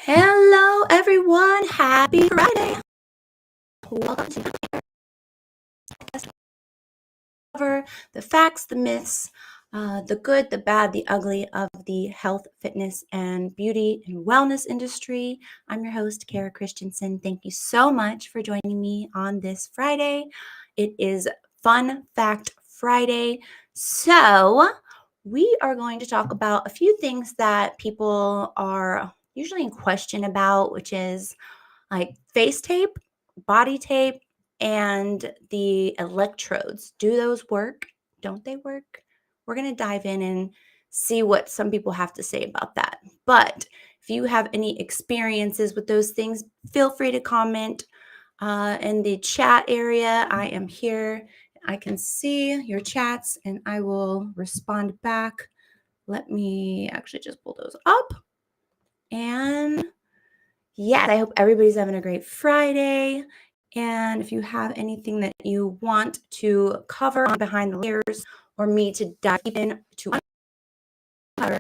Hello, everyone. Happy Friday. Welcome to cover the facts, the myths, the good, the bad, the ugly of the health, fitness, and beauty and wellness industry. I'm your host, Kara Christensen. Thank you so much for joining me on this Friday. It is Fun Fact Friday. So, we are going to talk about a few things that people are usually in question about, which is like face tape, body tape, and the electrodes. Do those work? Don't they work? We're going to dive in and see what some people have to say about that. But if you have any experiences with those things, feel free to comment in the chat area. I am here. I can see your chats and I will respond back. Let me actually just pull those up. And yes, I hope everybody's having a great Friday. And if you have anything that you want to cover on Behind the Layers or me to dive in to uncover,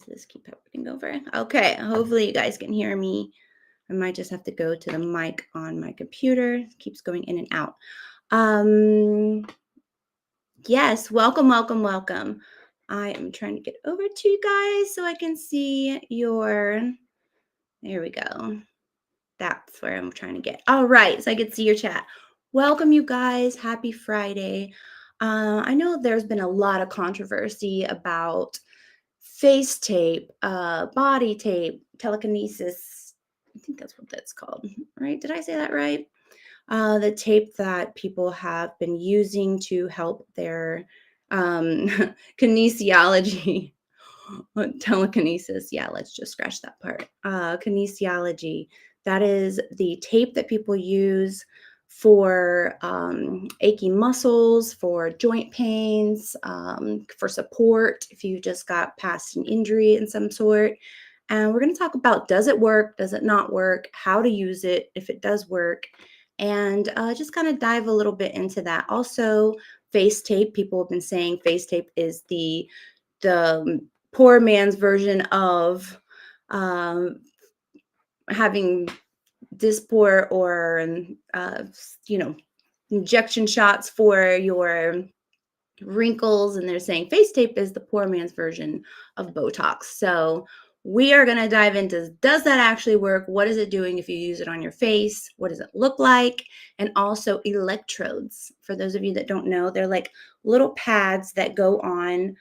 this keep happening over. Okay, hopefully you guys can hear me. I might just have to go to the mic on my computer. It keeps going in and out. Yes, welcome, welcome, welcome. I am trying to get over to you guys so I can see your, there we go. That's where I'm trying to get. All right, so I can see your chat. Welcome, you guys. Happy Friday. I know there's been a lot of controversy about face tape, body tape, telekinesis. I think that's what that's called, right? Did I say that right? The tape that people have been using to help their kinesiology. Telekinesis. Yeah, let's just scratch that part. Kinesiology. That is the tape that people use for achy muscles, for joint pains, for support if you just got past an injury in some sort. And we're going to talk about, does it work? Does it not work? How to use it if it does work? And just kind of dive a little bit into that. Also, face tape. People have been saying face tape is the poor man's version of having Dysport or injection shots for your wrinkles, and they're saying face tape is the poor man's version of Botox. So we are going to dive into, does that actually work? What is it doing if you use it on your face? What does it look like? And also electrodes. For those of you that don't know, they're like little pads that go on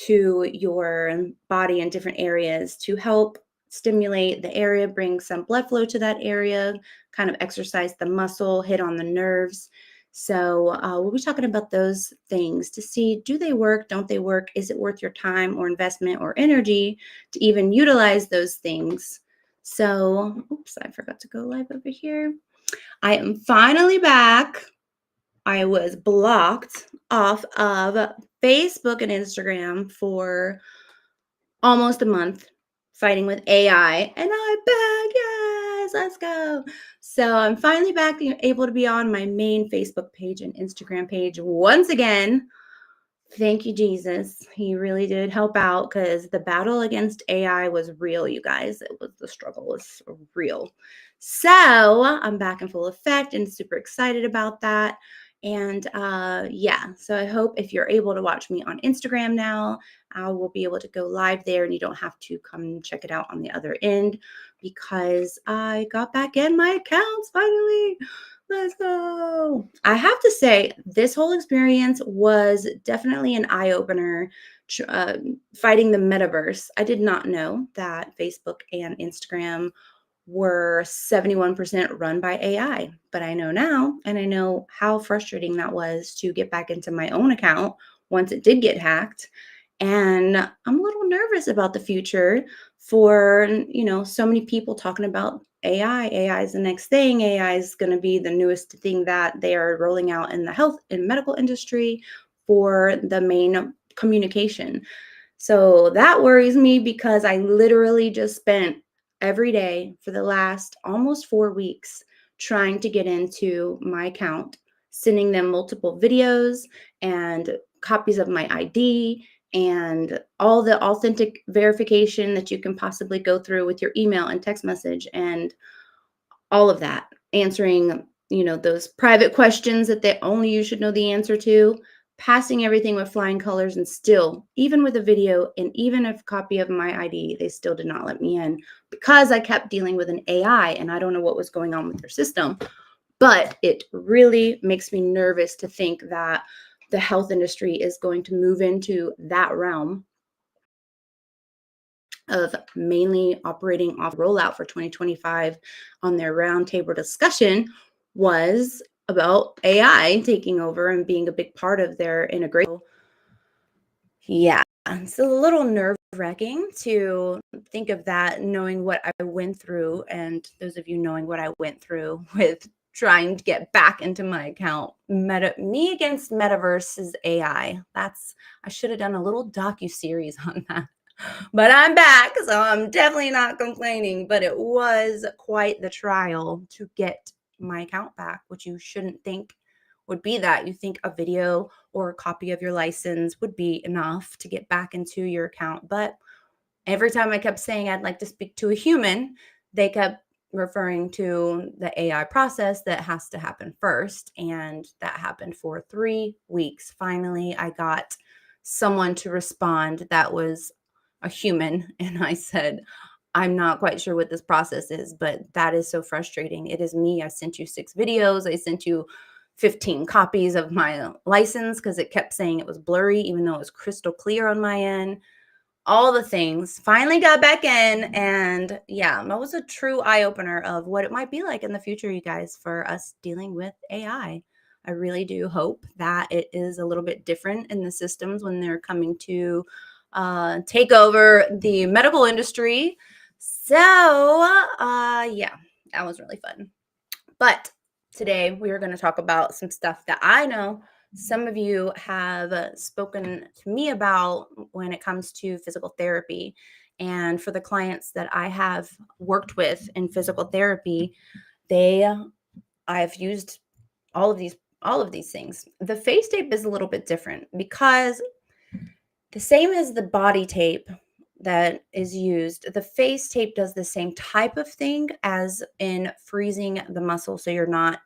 to your body in different areas to help stimulate the area, bring some blood flow to that area, kind of exercise the muscle, hit on the nerves. So we'll be talking about those things to see, do they work? Don't they work? Is it worth your time or investment or energy to even utilize those things? So, oops, I forgot to go live over here. I am finally back. I was blocked off of Facebook and Instagram for almost a month, fighting with AI, and I'm back. Yes, let's go. So I'm finally back, able to be on my main Facebook page and Instagram page once again. Thank you, Jesus. He really did help out, because the battle against AI was real, you guys. The struggle was real. So I'm back in full effect and super excited about that. And yeah, so I hope if you're able to watch me on Instagram now, I will be able to go live there and you don't have to come check it out on the other end, because I got back in my accounts finally. Let's go. I have to say, this whole experience was definitely an eye-opener, fighting the metaverse. I did not know that Facebook and Instagram were 71% run by AI, but I know now, and I know how frustrating that was to get back into my own account once it did get hacked. And I'm a little nervous about the future for, so many people talking about AI. AI is the next thing. AI is going to be the newest thing that they are rolling out in the health and medical industry for the main communication. So that worries me because I literally just spent every day for the last almost 4 weeks trying to get into my account, sending them multiple videos and copies of my ID and all the authentic verification that you can possibly go through with your email and text message and all of that, answering, those private questions that they only you should know the answer to, passing everything with flying colors, and still, even with a video and even a copy of my ID, they still did not let me in because I kept dealing with an AI and I don't know what was going on with their system. But it really makes me nervous to think that the health industry is going to move into that realm of mainly operating off rollout for 2025 on their roundtable discussion was about AI taking over and being a big part of their integration. Yeah, it's a little nerve wracking to think of that, knowing what I went through, and those of you knowing what I went through with trying to get back into my account. Me against Metaverse's AI. I should have done a little docu-series on that. But I'm back, so I'm definitely not complaining. But it was quite the trial to get my account back, which you shouldn't think would be that. You think a video or a copy of your license would be enough to get back into your account. But every time I kept saying I'd like to speak to a human, they kept referring to the AI process that has to happen first. And that happened for 3 weeks. Finally, I got someone to respond that was a human. And I said, I'm not quite sure what this process is, but that is so frustrating. It is me. I sent you 6 videos. I sent you 15 copies of my license because it kept saying it was blurry, even though it was crystal clear on my end. All the things. Finally got back in. And yeah, that was a true eye opener of what it might be like in the future, you guys, for us dealing with AI. I really do hope that it is a little bit different in the systems when they're coming to take over the medical industry. So, yeah, that was really fun. But today we are going to talk about some stuff that I know some of you have spoken to me about when it comes to physical therapy. And for the clients that I have worked with in physical therapy, I've used all of these things. The face tape is a little bit different because the same as the body tape that is used, the face tape does the same type of thing as in freezing the muscle so you're not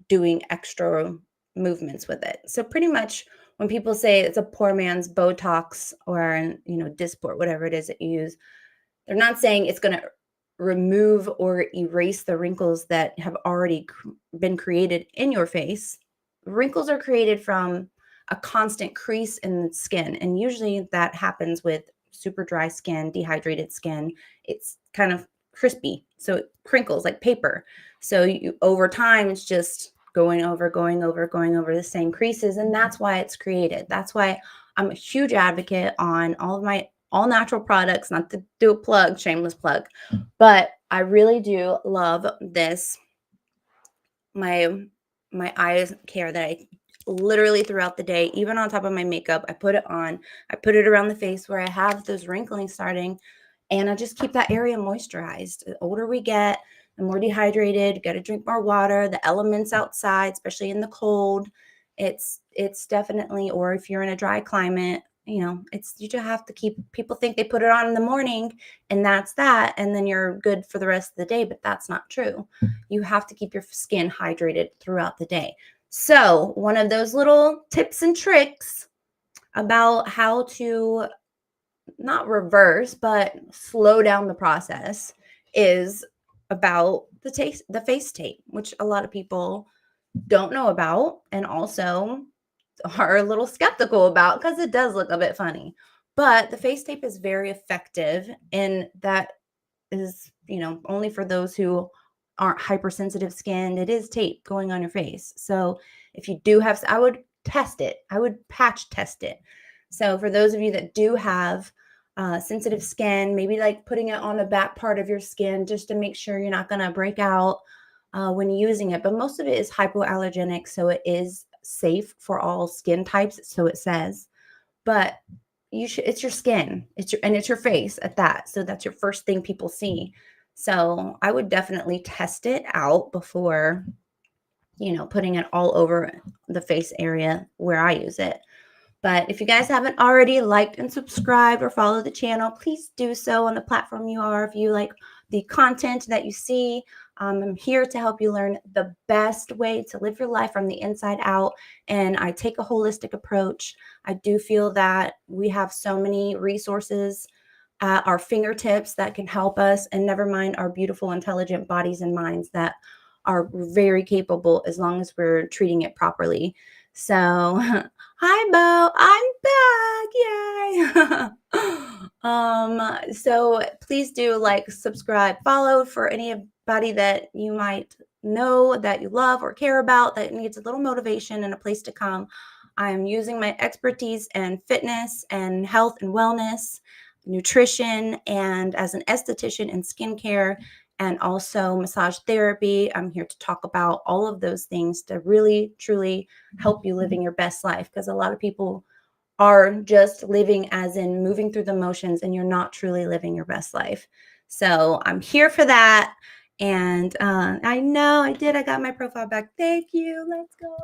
doing extra movements with it. So pretty much when people say it's a poor man's Botox or, Dysport, whatever it is that you use, they're not saying it's going to remove or erase the wrinkles that have already been created in your face. Wrinkles are created from a constant crease in the skin. And usually that happens with super dry skin, dehydrated skin. It's kind of crispy. So it crinkles like paper. So over time, it's just going over the same creases. And that's why it's created. That's why I'm a huge advocate on all of my all natural products, not to do a plug, shameless plug, but I really do love this. My eye care that I literally throughout the day, even on top of my makeup, I put it on. I put it around the face where I have those wrinkling starting, and I just keep that area moisturized. The older we get, the more dehydrated, got to drink more water, the elements outside, especially in the cold. It's definitely, or if you're in a dry climate, you just have to keep, people think they put it on in the morning and that's that, and then you're good for the rest of the day, but that's not true. You have to keep your skin hydrated throughout the day. So one of those little tips and tricks about how to not reverse, but slow down the process is about the face tape, which a lot of people don't know about and also are a little skeptical about because it does look a bit funny. But the face tape is very effective, and that is, only for those who aren't hypersensitive skinned. It is tape going on your face. So if you do have, I would test it. I would patch test it. So for those of you that do have sensitive skin, maybe like putting it on the back part of your skin just to make sure you're not going to break out when using it. But most of it is hypoallergenic, so it is safe for all skin types, so it says. But you should, it's your skin, it's your face at that. So that's your first thing people see. So I would definitely test it out before, putting it all over the face area where I use it. But if you guys haven't already liked and subscribed or followed the channel, please do so on the platform you are. If you like the content that you see, I'm here to help you learn the best way to live your life from the inside out. And I take a holistic approach. I do feel that we have so many resources at our fingertips that can help us, and never mind our beautiful, intelligent bodies and minds that are very capable as long as we're treating it properly. So, hi, Bo. I'm back. Yay. So please do like, subscribe, follow for anybody that you might know that you love or care about that needs a little motivation and a place to come. I'm using my expertise in fitness and health and wellness, nutrition, and as an esthetician in skincare and also massage therapy. I'm here to talk about all of those things to really, truly help you living your best life, because a lot of people are just living as in moving through the motions, and you're not truly living your best life. So I'm here for that. And I know I did. I got my profile back. Thank you. Let's go.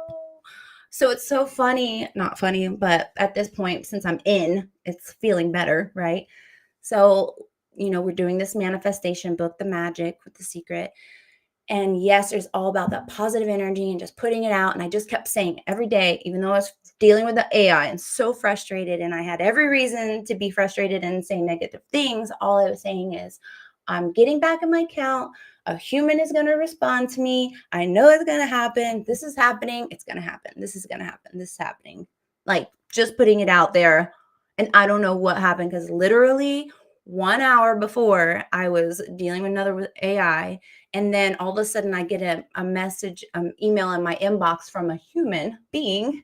So it's so funny, not funny, but at this point, since I'm in, it's feeling better, right? So, we're doing this manifestation book, The Magic with the Secret. And yes, there's all about that positive energy and just putting it out. And I just kept saying every day, even though I was dealing with the AI and so frustrated, and I had every reason to be frustrated and say negative things, all I was saying is, I'm getting back in my account. A human is going to respond to me. I know it's going to happen. This is happening. It's going to happen. This is going to happen. This is happening. Like, just putting it out there. And I don't know what happened, because literally 1 hour before I was dealing with another AI, and then all of a sudden I get a message, email in my inbox from a human being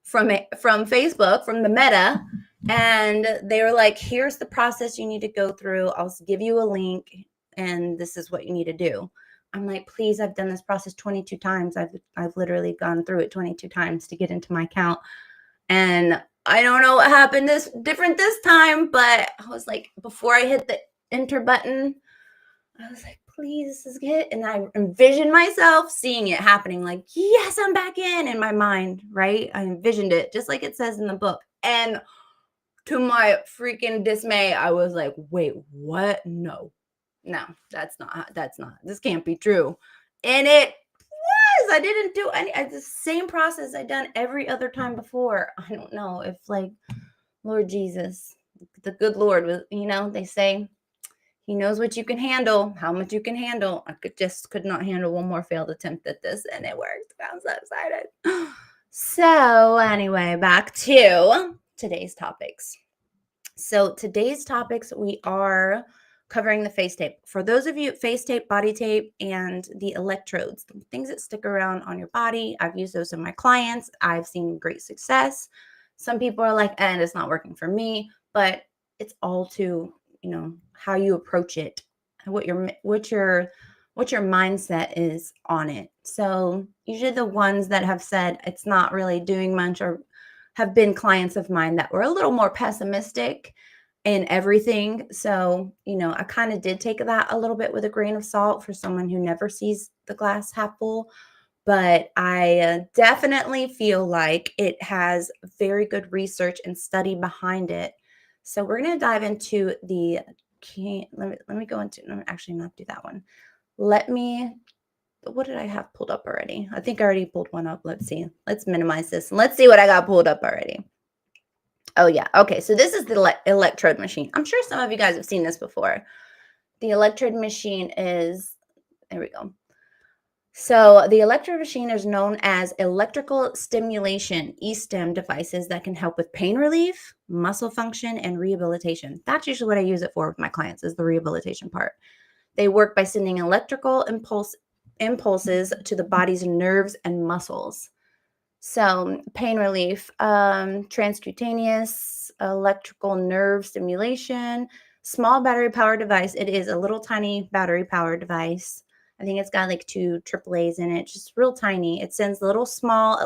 from Facebook, from the Meta. And they were like, here's the process you need to go through. I'll give you a link, and this is what you need to do. I'm like, please, I've done this process 22 times. I've literally gone through it 22 times to get into my account. And I don't know what happened different this time, but I was like, before I hit the enter button, I was like, please, this is it. And I envisioned myself seeing it happening, like, yes, I'm back in my mind, right? I envisioned it just like it says in the book. And to my freaking dismay, I was like, wait, what? No, that's not, this can't be true. And it was. I didn't do the same process I'd done every other time before. I don't know if, like, Lord Jesus, the good Lord was, they say he knows what you can handle, how much you can handle. I could not handle one more failed attempt at this, and it worked. I'm so excited. So anyway, back to today's topics. So today's topics, we are covering the face tape. For those of you, face tape, body tape, and the electrodes, the things that stick around on your body. I've used those in my clients. I've seen great success. Some people are like, and it's not working for me, but it's all to, how you approach it, what your mindset is on it. So usually the ones that have said it's not really doing much, or have been clients of mine that were a little more pessimistic in everything. So, I kind of did take that a little bit with a grain of salt for someone who never sees the glass half full. But I definitely feel like it has very good research and study behind it. So we're going to dive into let me go into, no, actually not do that one. What did I have pulled up already? I think I already pulled one up. Let's see. Let's minimize this and let's see what I got pulled up already. Oh yeah. Okay. So this is the electrode machine. I'm sure some of you guys have seen this before. The electrode machine is, there we go. So the electrode machine is known as electrical stimulation e-stim devices that can help with pain relief, muscle function, and rehabilitation. That's usually what I use it for with my clients, is the rehabilitation part. They work by sending electrical impulses to the body's nerves and muscles. So pain relief, transcutaneous electrical nerve stimulation, small battery power device. It is a little tiny battery power device. I think it's got like 2 AAAs in it, just real tiny. It sends little small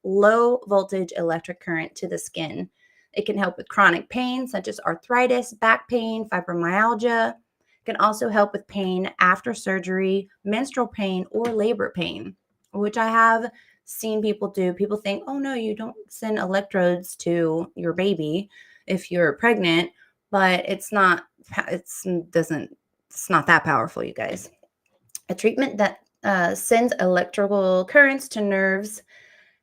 low voltage electric current to the skin. It can help with chronic pain such as arthritis, back pain, fibromyalgia. It can also help with pain after surgery, menstrual pain, or labor pain, which I have seen people do. People think, oh no, you don't send electrodes to your baby if you're pregnant, but it's not, it's not that powerful, you guys. A treatment that sends electrical currents to nerves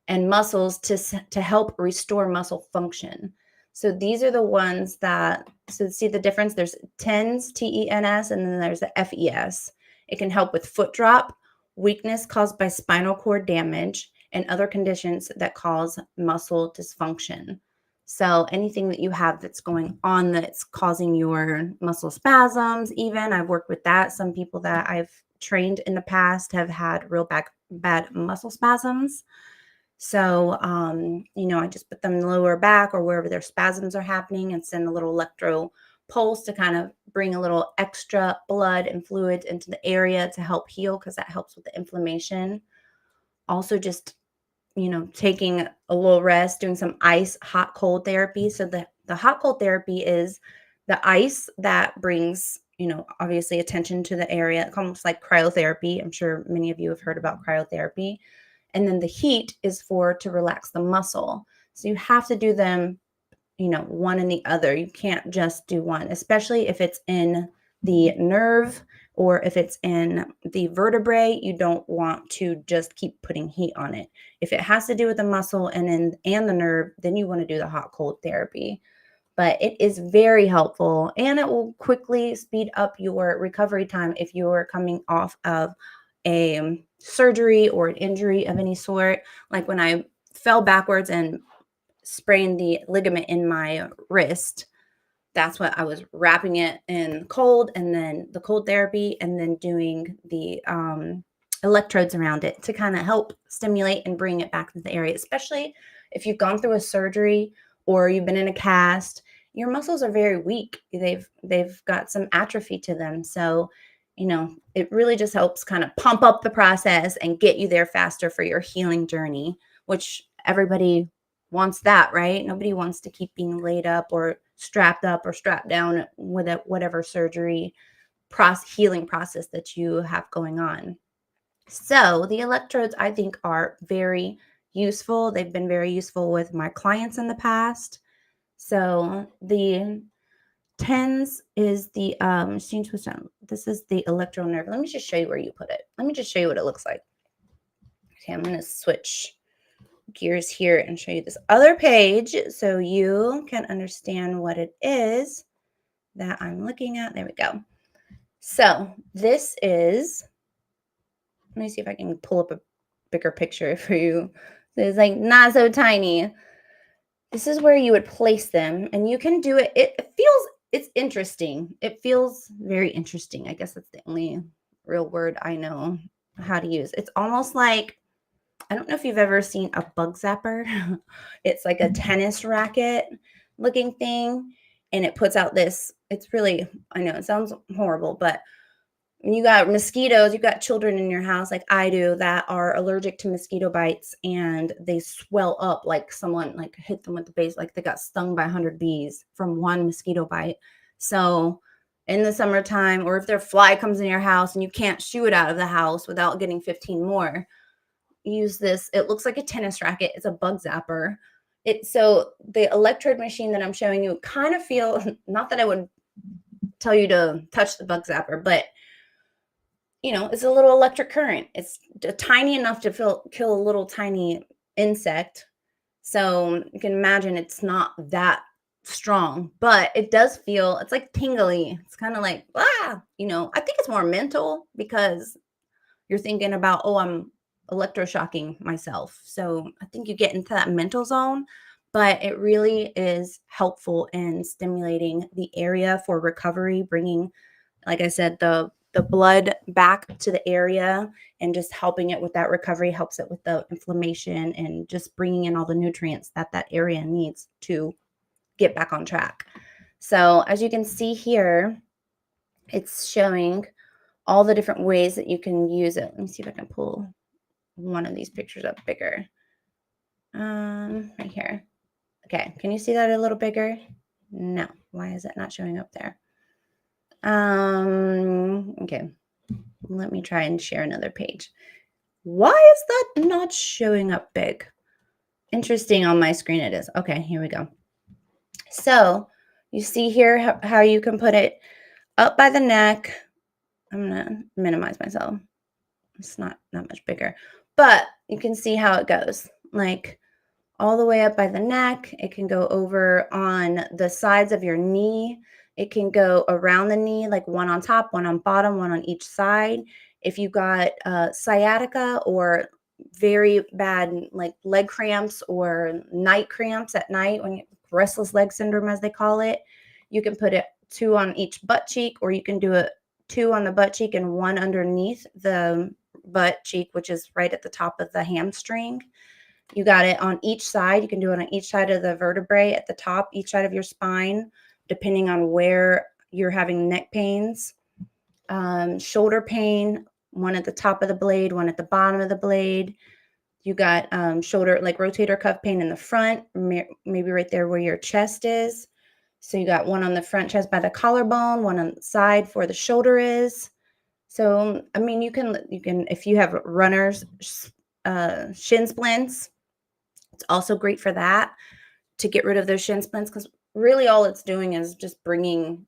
and muscles to help restore muscle function. So these are the ones that, so see the difference? There's TENS, TENS, and then there's the FES. It can help with foot drop, weakness caused by spinal cord damage, and other conditions that cause muscle dysfunction. So anything that you have that's going on that's causing your muscle spasms, even, I've worked with that. Some people that I've trained in the past have had real bad muscle spasms. So, I just put them in the lower back or wherever their spasms are happening and send a little electro pulse to kind of bring a little extra blood and fluids into the area to help heal, because that helps with the inflammation. Also, just, taking a little rest, doing some ice, hot, cold therapy. So the hot, cold therapy is the ice that brings, obviously attention to the area, almost like cryotherapy. I'm sure many of you have heard about cryotherapy. And then the heat is to relax the muscle. So you have to do them, one and the other. You can't just do one, especially if it's in the nerve or if it's in the vertebrae. You don't want to just keep putting heat on it. If it has to do with the muscle and the nerve, then you want to do the hot cold therapy. But it is very helpful, and it will quickly speed up your recovery time if you're coming off of a surgery or an injury of any sort. Like when I fell backwards and sprained the ligament in my wrist, that's what I was wrapping it in cold, and then the cold therapy, and then doing the electrodes around it to kind of help stimulate and bring it back to the area, especially if you've gone through a surgery or you've been in a cast. Your muscles are very weak. They've got some atrophy to them. So, it really just helps kind of pump up the process and get you there faster for your healing journey, which everybody wants that, right? Nobody wants to keep being laid up or strapped down with whatever surgery healing process that you have going on. So the electrodes, I think, are very useful. They've been very useful with my clients in the past. So the TENS is the machine twist down. This is the electro nerve. Let me just show you where you put it. Let me just show you what it looks like. Okay, I'm going to switch gears here and show you this other page so you can understand what it is that I'm looking at. There we go. So this is, let me see if I can pull up a bigger picture for you. So it's like not so tiny. This is where you would place them, and you can do it. It's interesting. It feels very interesting. I guess that's the only real word I know how to use. It's almost like, I don't know if you've ever seen a bug zapper. It's like a tennis racket looking thing, and it puts out this, it's really, I know it sounds horrible, but when you got mosquitoes, you got children in your house like I do that are allergic to mosquito bites, and they swell up like someone like hit them with the base, like they got stung by 100 bees from one mosquito bite. So in the summertime, or if their fly comes in your house and you can't shoo it out of the house without getting 15 more, use this. It looks like a tennis racket. It's a bug zapper. So the electrode machine that I'm showing you kind of feel, not that I would tell you to touch the bug zapper, but it's a little electric current. It's tiny enough to kill a little tiny insect. So you can imagine it's not that strong, but it does feel, it's like tingly. It's kind of like, I think it's more mental because you're thinking about, oh, I'm electroshocking myself. So I think you get into that mental zone, but it really is helpful in stimulating the area for recovery, bringing, like I said, the blood back to the area, and just helping it with that recovery, helps it with the inflammation and just bringing in all the nutrients that area needs to get back on track. So as you can see here, it's showing all the different ways that you can use it. Let me see if I can pull one of these pictures up bigger. Right here. Okay, can you see that a little bigger? No. Why is it not showing up there? Okay. Let me try and share another page. Why is that not showing up big? Interesting, on my screen it is. Okay, here we go. So you see here how you can put it up by the neck. I'm gonna minimize myself. It's not that much bigger, but you can see how it goes. Like all the way up by the neck. It can go over on the sides of your knee. It can go around the knee, like one on top, one on bottom, one on each side. If you got sciatica or very bad like leg cramps or night cramps at night, when you, restless leg syndrome as they call it, you can put it 2 on each butt cheek, or you can do it 2 on the butt cheek and 1 underneath the butt cheek, which is right at the top of the hamstring. You got it on each side. You can do it on each side of the vertebrae at the top, each side of your spine, depending on where you're having neck pains. Shoulder pain, one at the top of the blade, one at the bottom of the blade. You got shoulder, like rotator cuff pain in the front, maybe right there where your chest is. So you got one on the front chest by the collarbone, one on the side for the shoulder is. So, I mean, you can, if you have runners, shin splints, it's also great for that, to get rid of those shin splints, because really all it's doing is just bringing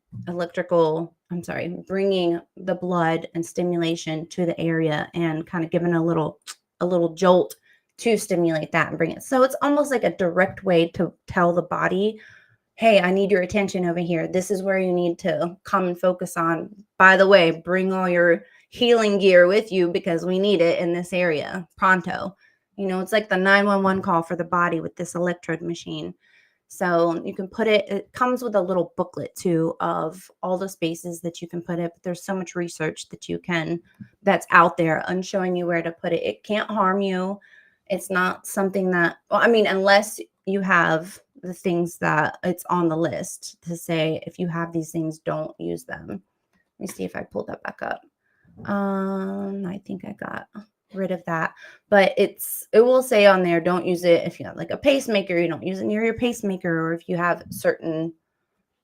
bringing the blood and stimulation to the area and kind of giving a little jolt to stimulate that and bring it. So it's almost like a direct way to tell the body, hey, I need your attention over here. This is where you need to come and focus on. By the way, bring all your healing gear with you because we need it in this area pronto. You know, it's like the 911 call for the body with this electrode machine. So you can put it, it comes with a little booklet too of all the spaces that you can put it. But there's so much research that's out there and showing you where to put it. It can't harm you. It's not something that, well, I mean, unless you have the things that it's on the list to say, if you have these things, don't use them. Let me see if I pulled that back up. I think I got rid of that, but it will say on there, don't use it if you have like a pacemaker. You don't use it near your pacemaker, or if you have certain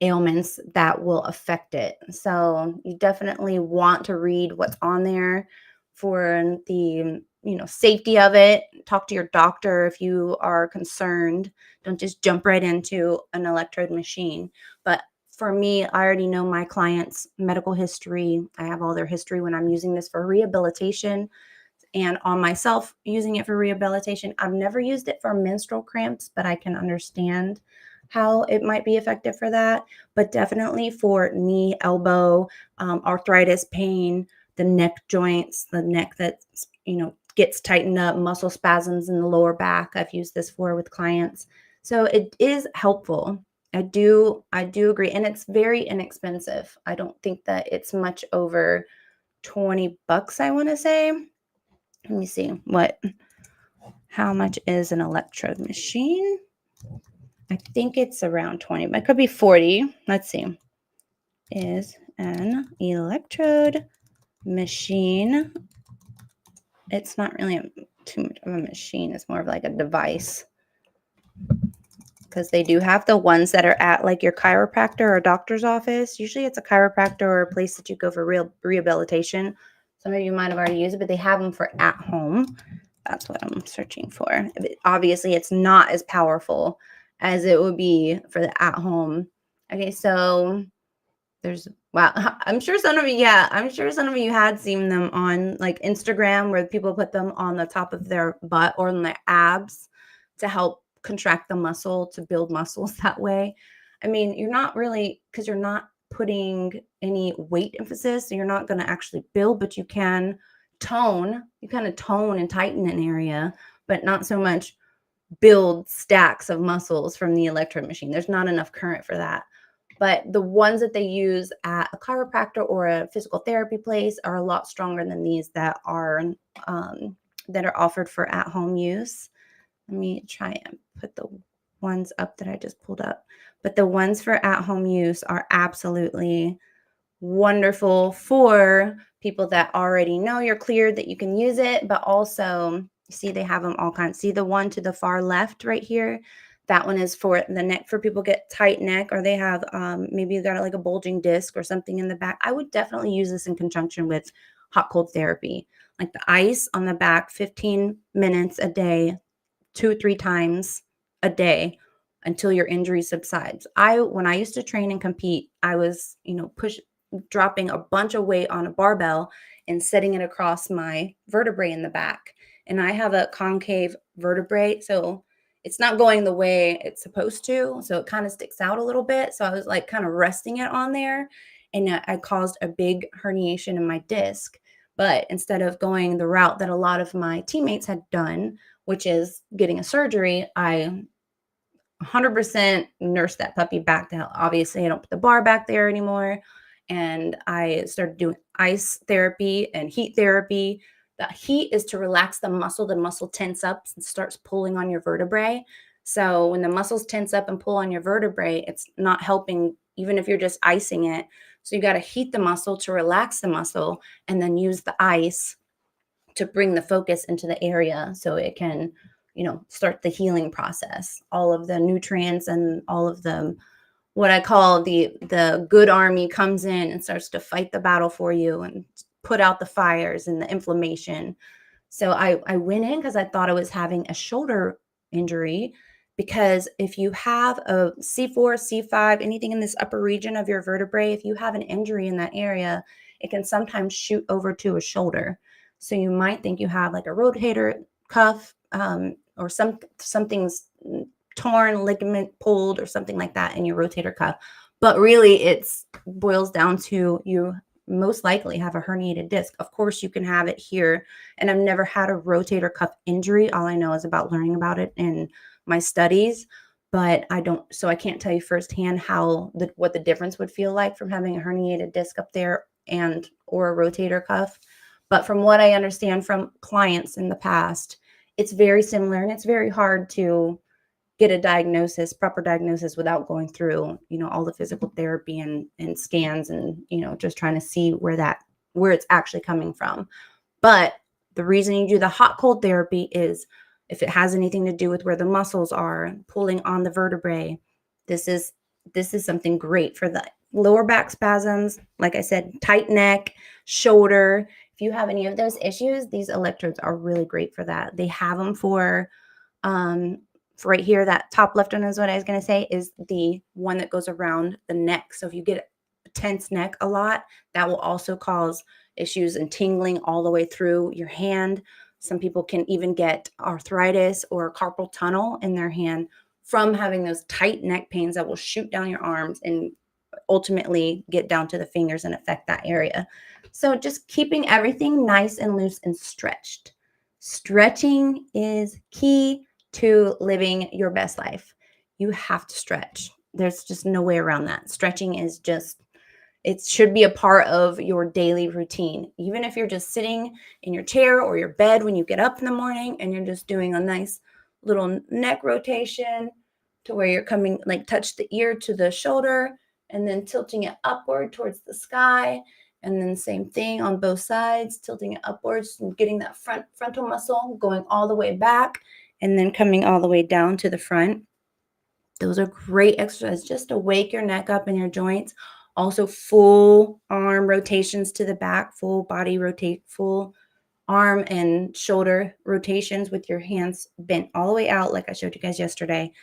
ailments that will affect it. So you definitely want to read what's on there for the safety of it. Talk to your doctor if you are concerned. Don't just jump right into an electrode machine. But for me, I already know my clients' medical history. I have all their history when I'm using this for rehabilitation, and on myself using it for rehabilitation. I've never used it for menstrual cramps, but I can understand how it might be effective for that. But definitely for knee, elbow, arthritis pain, the neck joints, the neck that gets tightened up, muscle spasms in the lower back. I've used this for with clients. So it is helpful. I do agree. And it's very inexpensive. I don't think that it's much over $20, I want to say. Let me see how much is an electrode machine? I think it's around 20, but it could be 40. Let's see. Is an electrode machine. It's not really too much of a machine. It's more of like a device, because they do have the ones that are at like your chiropractor or doctor's office. Usually it's a chiropractor or a place that you go for real rehabilitation. Some of you might have already used it, but they have them for at home. That's what I'm searching for. Obviously, it's not as powerful as it would be for the at home. Okay, so wow. I'm sure some of you had seen them on like Instagram, where people put them on the top of their butt or on their abs to help contract the muscle, to build muscles that way. I mean, you're not really, because you're not putting any weight emphasis, so you're not going to actually build, but you can tone. You kind of tone and tighten an area, but not so much build stacks of muscles from the electrode machine. There's not enough current for that. But the ones that they use at a chiropractor or a physical therapy place are a lot stronger than these that are offered for at-home use. Let me try and put the ones up that I just pulled up. but the ones for at-home use are absolutely wonderful for people that already know you're cleared, that you can use it, but also see they have them all kinds. See the one to the far left right here? That one is for the neck, for people get tight neck, or they have maybe you got like a bulging disc or something in the back. I would definitely use this in conjunction with hot cold therapy. Like the ice on the back, 15 minutes a day, 2 or 3 times a day until your injury subsides. When I used to train and compete, I was, dropping a bunch of weight on a barbell and setting it across my vertebrae in the back. And I have a concave vertebrae, so it's not going the way it's supposed to. So it kind of sticks out a little bit. So I was like kind of resting it on there, and I caused a big herniation in my disc. But instead of going the route that a lot of my teammates had done, which is getting a surgery, I 100% nurse that puppy back to health. Obviously, I don't put the bar back there anymore. And I started doing ice therapy and heat therapy. The heat is to relax the muscle. The muscle tense up and starts pulling on your vertebrae. So when the muscles tense up and pull on your vertebrae, it's not helping, even if you're just icing it. So you got to heat the muscle to relax the muscle, and then use the ice to bring the focus into the area so it can, start the healing process. All of the nutrients and all of the, what I call the good army, comes in and starts to fight the battle for you and put out the fires and the inflammation. So I went in because I thought I was having a shoulder injury, because if you have a C4, C5, anything in this upper region of your vertebrae, if you have an injury in that area, it can sometimes shoot over to a shoulder. So you might think you have like a rotator cuff, or something's torn, ligament pulled or something like that in your rotator cuff. But really it's boils down to you most likely have a herniated disc. Of course, you can have it here. And I've never had a rotator cuff injury. All I know is about learning about it in my studies. But I can't tell you firsthand what the difference would feel like from having a herniated disc up there or a rotator cuff. But from what I understand from clients in the past, it's very similar, and it's very hard to get a proper diagnosis without going through, all the physical therapy and scans and, just trying to see where it's actually coming from. But the reason you do the hot cold therapy is if it has anything to do with where the muscles are pulling on the vertebrae. This is something great for the lower back spasms. Like I said, tight neck, shoulder. If you have any of those issues, these electrodes are really great for that. They have them for right here, that top left one is what I was going to say, is the one that goes around the neck. So if you get a tense neck a lot, that will also cause issues and tingling all the way through your hand. Some people can even get arthritis or carpal tunnel in their hand from having those tight neck pains that will shoot down your arms and ultimately get down to the fingers and affect that area. So just keeping everything nice and loose and stretched. Stretching is key to living your best life. You have to stretch. There's just no way around that. Stretching is it should be a part of your daily routine. Even if you're just sitting in your chair or your bed when you get up in the morning and you're just doing a nice little neck rotation to where you're coming, like touch the ear to the shoulder and then tilting it upward towards the sky. And then same thing on both sides, tilting it upwards and getting that frontal muscle going all the way back and then coming all the way down to the front. Those are great exercises just to wake your neck up and your joints. Also full arm rotations to the back, full body rotate, full arm and shoulder rotations with your hands bent all the way out like I showed you guys yesterday.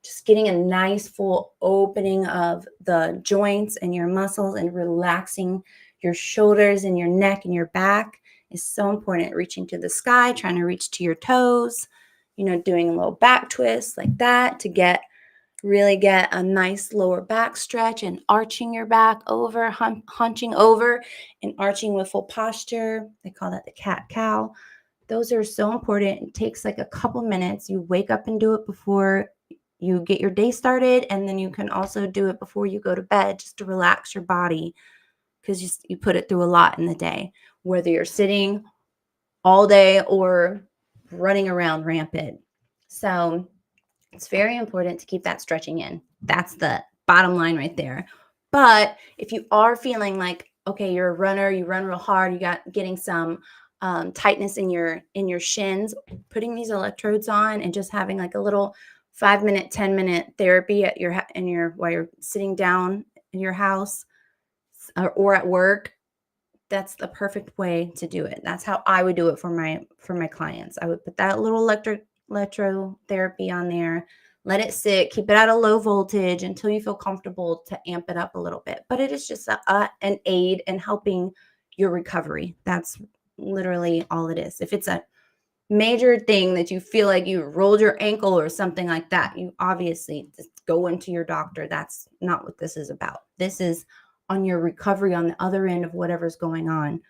Just getting a nice full opening of the joints and your muscles and relaxing your shoulders and your neck and your back is so important. Reaching to the sky, trying to reach to your toes, doing a little back twist like that to really get a nice lower back stretch and arching your back over, hunching over and arching with full posture. They call that the cat-cow. Those are so important. It takes like a couple minutes. You wake up and do it before you get your day started, and then you can also do it before you go to bed just to relax your body, because you put it through a lot in the day, whether you're sitting all day or running around rampant. So It's very important to keep that stretching in. That's the bottom line right there. But if you are feeling like, okay, you're a runner, you run real hard, you got getting some tightness in your shins, putting these electrodes on and just having like a little 5-minute, 10-minute therapy at your while you're sitting down in your house or at work, that's the perfect way to do it. That's how I would do it for my clients. I would put that little electrotherapy on there, let it sit, keep it at a low voltage until you feel comfortable to amp it up a little bit. But it is just an aid in helping your recovery. That's literally all it is. If it's a major thing that you feel like you rolled your ankle or something like that, you obviously just go into your doctor. That's not what this is about. This is on your recovery on the other end of whatever's going on.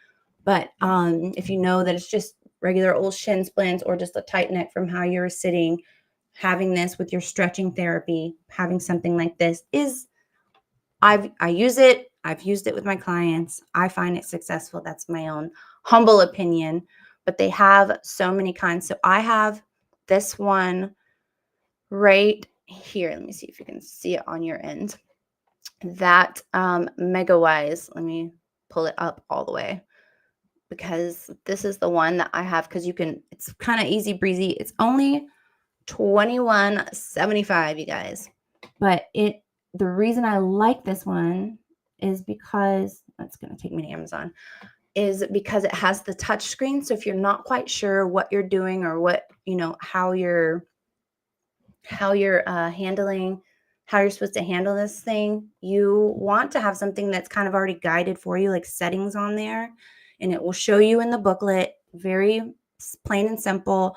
But if you know that it's just regular old shin splints or just a tight neck from how you're sitting, having this with your stretching therapy, having something like this is, I use it. I've used it with my clients. I find it successful. That's my own humble opinion, but they have so many kinds. So I have this one right here. Let me see if you can see it on your end. That Mega Wise. Let me pull it up all the way because this is the one that I have because it's kind of easy breezy. It's only $21.75, you guys. But the reason I like this one is because that's going to take me to Amazon, is because it has the touch screen. So if you're not quite sure what you're doing or what, how you're handling, how you're supposed to handle this thing, you want to have something that's kind of already guided for you, like settings on there. And it will show you in the booklet, very plain and simple,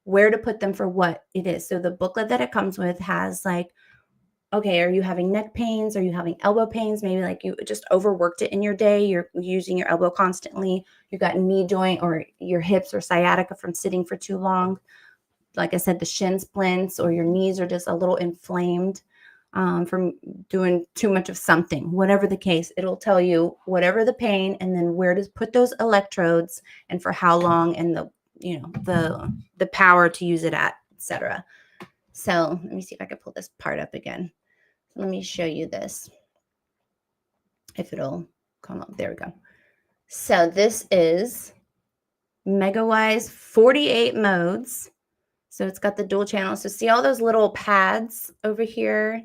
where to put them for what it is. So the booklet that it comes with has like, okay, are you having neck pains? Are you having elbow pains? Maybe like you just overworked it in your day. You're using your elbow constantly. You got knee joint or your hips or sciatica from sitting for too long. Like I said, the shin splints or your knees are just a little inflamed from doing too much of something. Whatever the case, it'll tell you whatever the pain and then where to put those electrodes and for how long and the power to use it at, etc. So let me see if I can pull this part up again. Let me show you this. If it'll come up. There we go. So this is MegaWise 48 modes. So it's got the dual channel. So see all those little pads over here?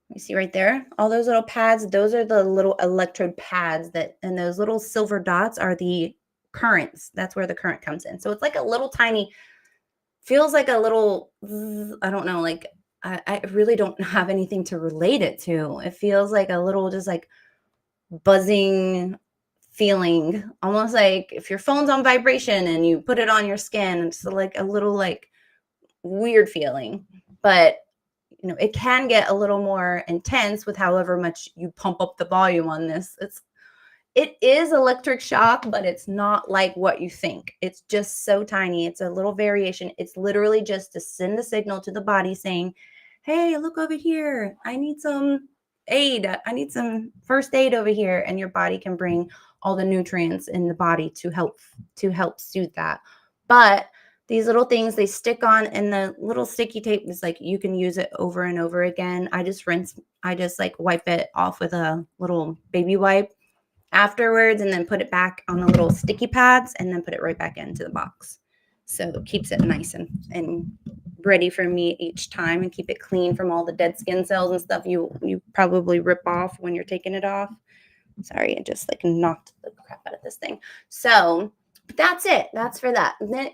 You see right there? All those little pads, those are the little electrode pads and those little silver dots are the currents. That's where the current comes in. So it's like a little tiny, feels like a little, I don't know, like I really don't have anything to relate it to. It feels like a little just like buzzing feeling, almost like if your phone's on vibration and you put it on your skin, it's like a little like weird feeling. But it can get a little more intense with however much you pump up the volume on this. It is electric shock, but it's not like what you think. It's just so tiny. It's a little variation. It's literally just to send a signal to the body saying, hey, look over here. I need some aid. I need some first aid over here. And your body can bring all the nutrients in the body to help soothe that. But these little things, they stick on, and the little sticky tape is like, you can use it over and over again. I just like wipe it off with a little baby wipe afterwards and then put it back on the little sticky pads and then put it right back into the box. So it keeps it nice and ready for me each time and keep it clean from all the dead skin cells and stuff you probably rip off when you're taking it off. Sorry, I just like knocked the crap out of this thing. So that's it. That's for that. And then,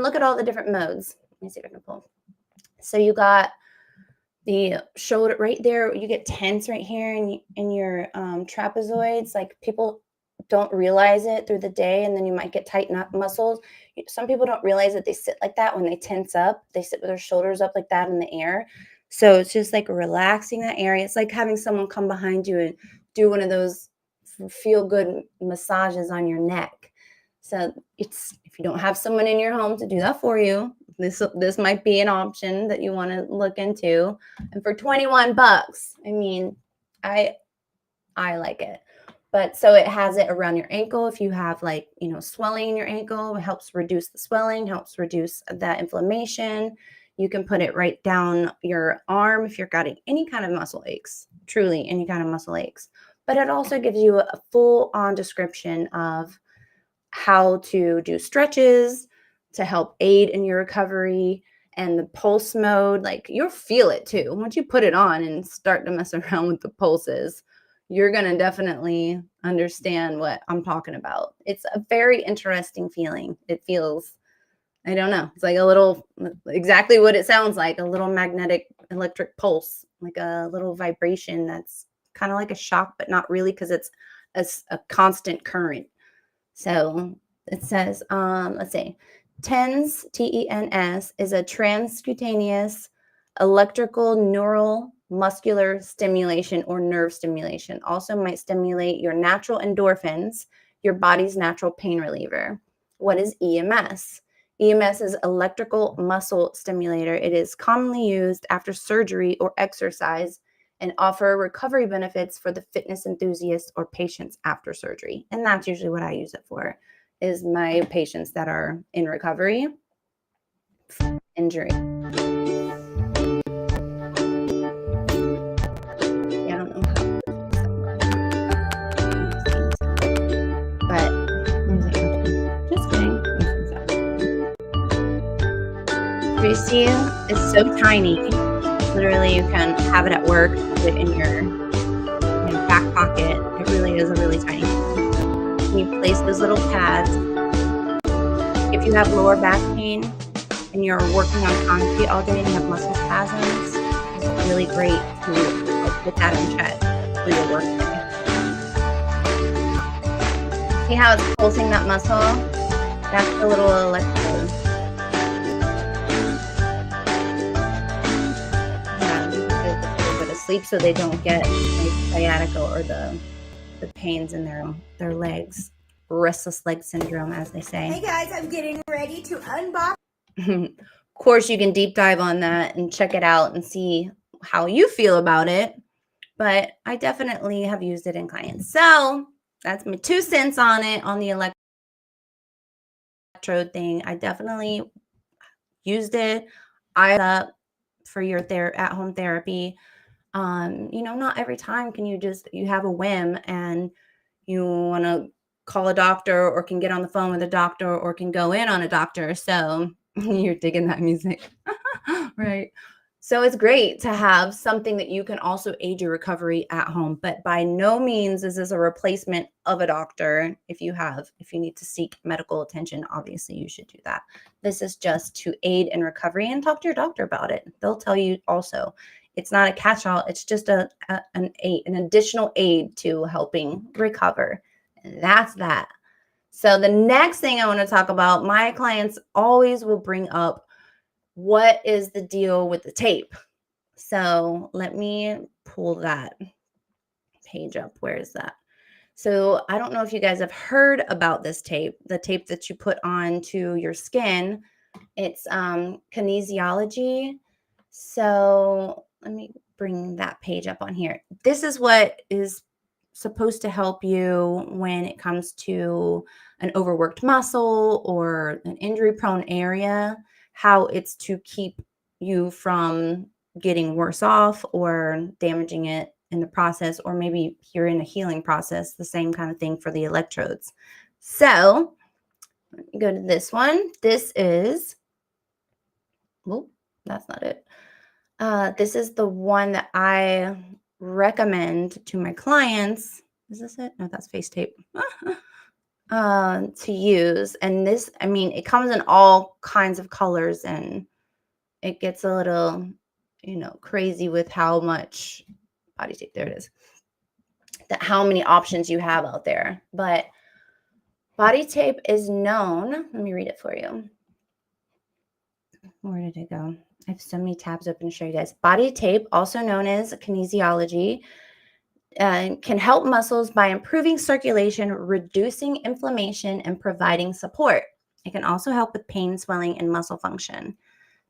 look at all the different modes. Let me see if I can pull. So you got the shoulder right there. You get tense right here in your trapezoids. Like people don't realize it through the day, and then you might get tight muscles. Some people don't realize that they sit like that when they tense up. They sit with their shoulders up like that in the air. So it's just like relaxing that area. It's like having someone come behind you and do one of those feel good massages on your neck. So if you don't have someone in your home to do that for you, this might be an option that you want to look into. And for $21, I like it. But so it has it around your ankle. If you have swelling in your ankle, it helps reduce the swelling, helps reduce that inflammation. You can put it right down your arm if you're getting any kind of muscle aches, truly any kind of muscle aches. But it also gives you a full-on description of how to do stretches to help aid in your recovery, and the pulse mode. Like, you'll feel it too. Once you put it on and start to mess around with the pulses, you're going to definitely understand what I'm talking about. It's a very interesting feeling. It feels, I don't know, it's like a little, exactly what it sounds like, a little magnetic electric pulse, like a little vibration that's kind of like a shock, but not really, because it's a constant current. So it says, let's see, TENS, TENS, is a transcutaneous electrical neural muscular stimulation or nerve stimulation. Also might stimulate your natural endorphins, your body's natural pain reliever. What is EMS? EMS is electrical muscle stimulator. It is commonly used after surgery or exercise and offer recovery benefits for the fitness enthusiasts or patients after surgery. And that's usually what I use it for, is my patients that are in recovery from injury. Yeah, I don't know how, but just kidding. You see, it's so tiny. Literally, you can have it at work, put it in your back pocket. It really is a really tiny thing. You place those little pads. If you have lower back pain and you're working on concrete all day and you have muscle spasms, it's really great to put that in check for your work day. See how it's pulsing that muscle? That's the little electrode. Sleep so they don't get like sciatica or the pains in their legs, restless leg syndrome, as they say. Hey guys, I'm getting ready to unbox. Of course, you can deep dive on that and check it out and see how you feel about it, but I definitely have used it in clients. So that's my 2 cents on it, on the electrode thing. I definitely used it. Up for your at-home therapy. Not every time can you have a whim and you want to call a doctor or can get on the phone with a doctor or can go in on a doctor. So you're digging that music. Right. So it's great to have something that you can also aid your recovery at home, but by no means is this a replacement of a doctor. If you need to seek medical attention, obviously you should do that. This is just to aid in recovery, and talk to your doctor about it. They'll tell you also. It's not a catch-all. It's just an additional aid to helping recover. And that's that. So the next thing I want to talk about, my clients always will bring up, what is the deal with the tape? So let me pull that page up. Where is that? So I don't know if you guys have heard about this tape, the tape that you put onto your skin. It's kinesiology. So let me bring that page up on here. This is what is supposed to help you when it comes to an overworked muscle or an injury-prone area, how it's to keep you from getting worse off or damaging it in the process, or maybe you're in a healing process, the same kind of thing for the electrodes. So let me go to this one. This is, well, that's not it. This is the one that I recommend to my clients. Is this it? No, that's face tape. To use. And this, it comes in all kinds of colors, and it gets a little, crazy with how much body tape. There it is. How many options you have out there. But body tape is known. Let me read it for you. Where did it go? I have so many tabs open to show you guys. Body tape, also known as kinesiology, can help muscles by improving circulation, reducing inflammation, and providing support. It can also help with pain, swelling, and muscle function.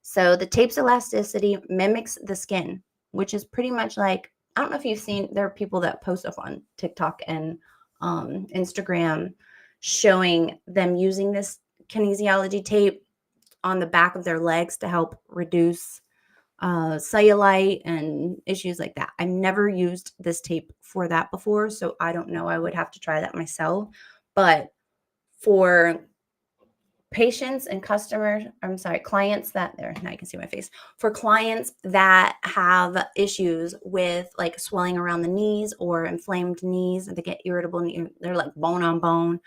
So the tape's elasticity mimics the skin, which is pretty much like, I don't know if you've seen, there are people that post up on TikTok and Instagram showing them using this kinesiology tape on the back of their legs to help reduce cellulite and issues like that. I've never used this tape for that before, so I don't know. I would have to try that myself. But for patients and clients that there, now you can see my face. For clients that have issues with like swelling around the knees or inflamed knees, and they get irritable, they're like bone on bone,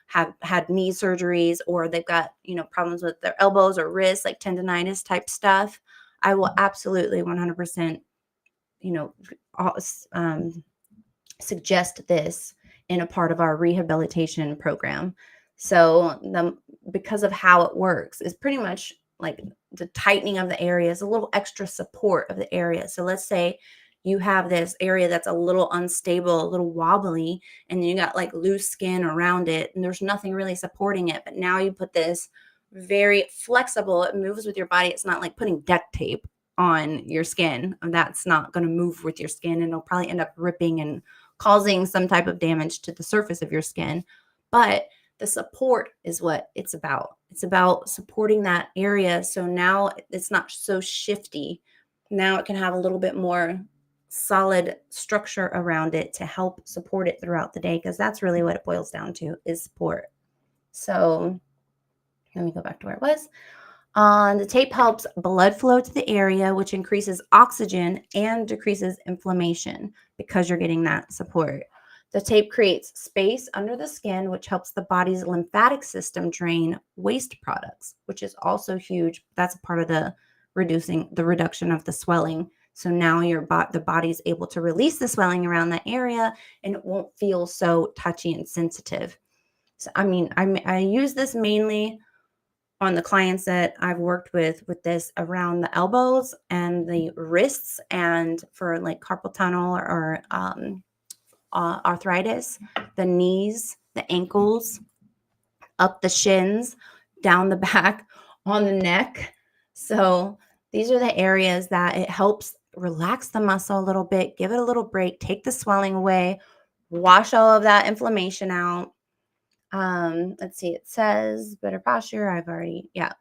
have had knee surgeries, or they've got, problems with their elbows or wrists, like tendonitis type stuff, I will absolutely 100%, you know, um, suggest this in a part of our rehabilitation program. So because of how it works is pretty much like the tightening of the areas, a little extra support of the area. So let's say you have this area that's a little unstable, a little wobbly, and you got like loose skin around it, and there's nothing really supporting it. But now you put this very flexible, it moves with your body. It's not like putting duct tape on your skin. That's not going to move with your skin, and it'll probably end up ripping and causing some type of damage to the surface of your skin. But the support is what it's about. It's about supporting that area. So now it's not so shifty. Now it can have a little bit more solid structure around it to help support it throughout the day, because that's really what it boils down to, is support. So let me go back to where it was. The tape helps blood flow to the area, which increases oxygen and decreases inflammation because you're getting that support. The tape creates space under the skin, which helps the body's lymphatic system drain waste products, which is also huge. That's a part of the reduction of the swelling. So now the body's able to release the swelling around that area, and it won't feel so touchy and sensitive. So, I use this mainly on the clients that I've worked with this around the elbows and the wrists, and for like carpal tunnel or arthritis, the knees, the ankles, up the shins, down the back, on the neck. So these are the areas that it helps relax the muscle a little bit, give it a little break, take the swelling away, wash all of that inflammation out. Let's see, it says better posture.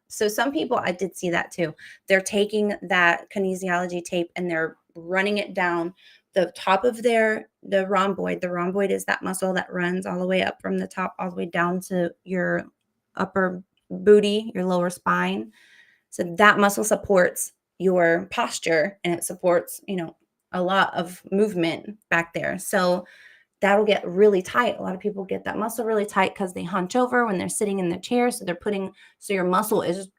So some people, I did see that too. They're taking that kinesiology tape and they're running it down the top of the rhomboid. The rhomboid is that muscle that runs all the way up from the top, all the way down to your upper booty, your lower spine. So that muscle supports your posture, and it supports, a lot of movement back there. So that'll get really tight. A lot of people get that muscle really tight because they hunch over when they're sitting in the chair. So your muscle is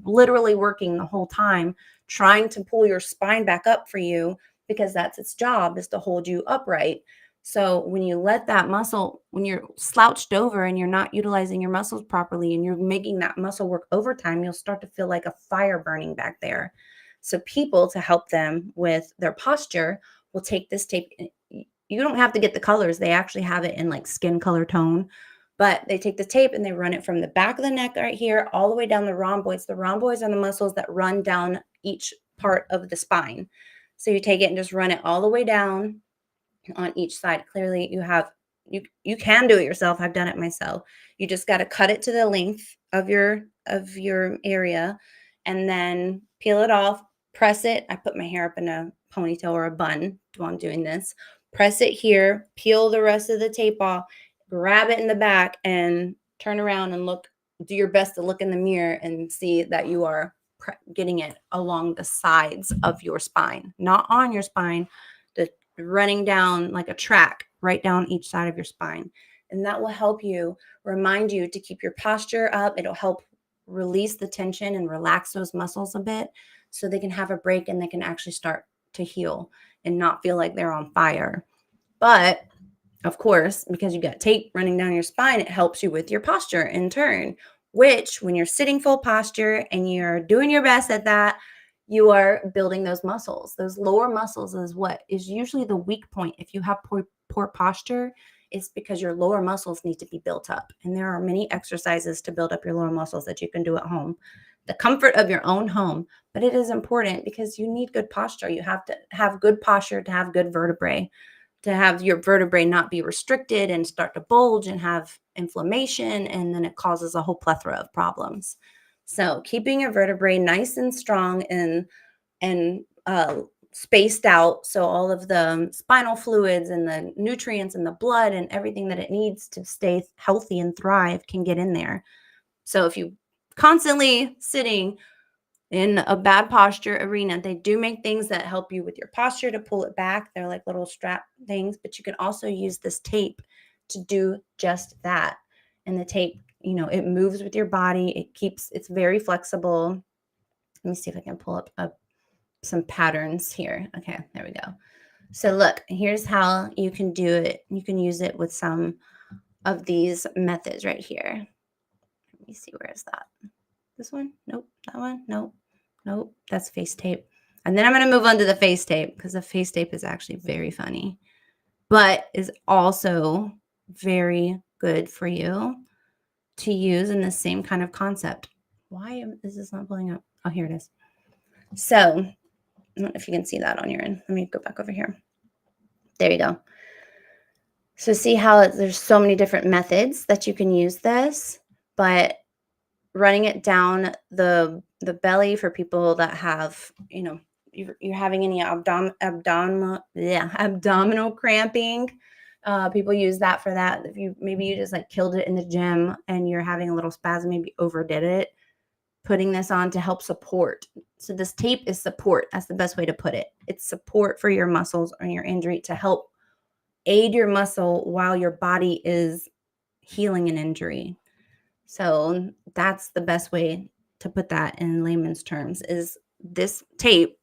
literally working the whole time, trying to pull your spine back up for you, because that's its job, is to hold you upright. So when you let that muscle, when you're slouched over and you're not utilizing your muscles properly and you're making that muscle work overtime, you'll start to feel like a fire burning back there. So people, to help them with their posture, will take this tape. You don't have to get the colors. They actually have it in like skin color tone, but they take the tape and they run it from the back of the neck right here all the way down the rhomboids. The rhomboids are the muscles that run down each part of the spine. So you take it and just run it all the way down on each side. Clearly you can do it yourself. I've done it myself. You just got to cut it to the length of your area, and then peel it off, press it. I put my hair up in a ponytail or a bun while I'm doing this. Press it here, peel the rest of the tape off, grab it in the back, and turn around and do your best to look in the mirror and see that you are getting it along the sides of your spine, not on your spine, running down like a track right down each side of your spine. And that will remind you to keep your posture up. It'll help release the tension and relax those muscles a bit, so they can have a break and they can actually start to heal and not feel like they're on fire. But of course, because you got tape running down your spine, it helps you with your posture in turn, which when you're sitting full posture and you're doing your best at that, you are building those muscles. Those lower muscles is what is usually the weak point. If you have poor posture, it's because your lower muscles need to be built up. And there are many exercises to build up your lower muscles that you can do at home, the comfort of your own home. But it is important because you need good posture. You have to have good posture to have good vertebrae, to have your vertebrae not be restricted and start to bulge and have inflammation. And then it causes a whole plethora of problems. So keeping your vertebrae nice and strong and spaced out, so all of the spinal fluids and the nutrients and the blood and everything that it needs to stay healthy and thrive can get in there. So if you constantly sitting in a bad posture arena, they do make things that help you with your posture to pull it back. They're like little strap things, but you can also use this tape to do just that. And the tape, it moves with your body. It's very flexible. Let me see if I can pull up some patterns here. Okay, there we go. So look, here's how you can do it. You can use it with some of these methods right here. Let me see, where is that? This one? Nope. That one? Nope. Nope. That's face tape. And then I'm going to move on to the face tape because the face tape is actually very funny, but is also very good for you to use in the same kind of concept. Why is this not pulling up? Oh, here it is. So I don't know if you can see that on your end. Let me go back over here. There you go. So see how there's so many different methods that you can use this, but running it down the belly for people that have, you're having any abdominal cramping. People use that for that. If maybe you just like killed it in the gym and you're having a little spasm, maybe overdid it, putting this on to help support. So this tape is support. That's the best way to put it. It's support for your muscles or your injury to help aid your muscle while your body is healing an injury. So that's the best way to put that in layman's terms. Is this tape,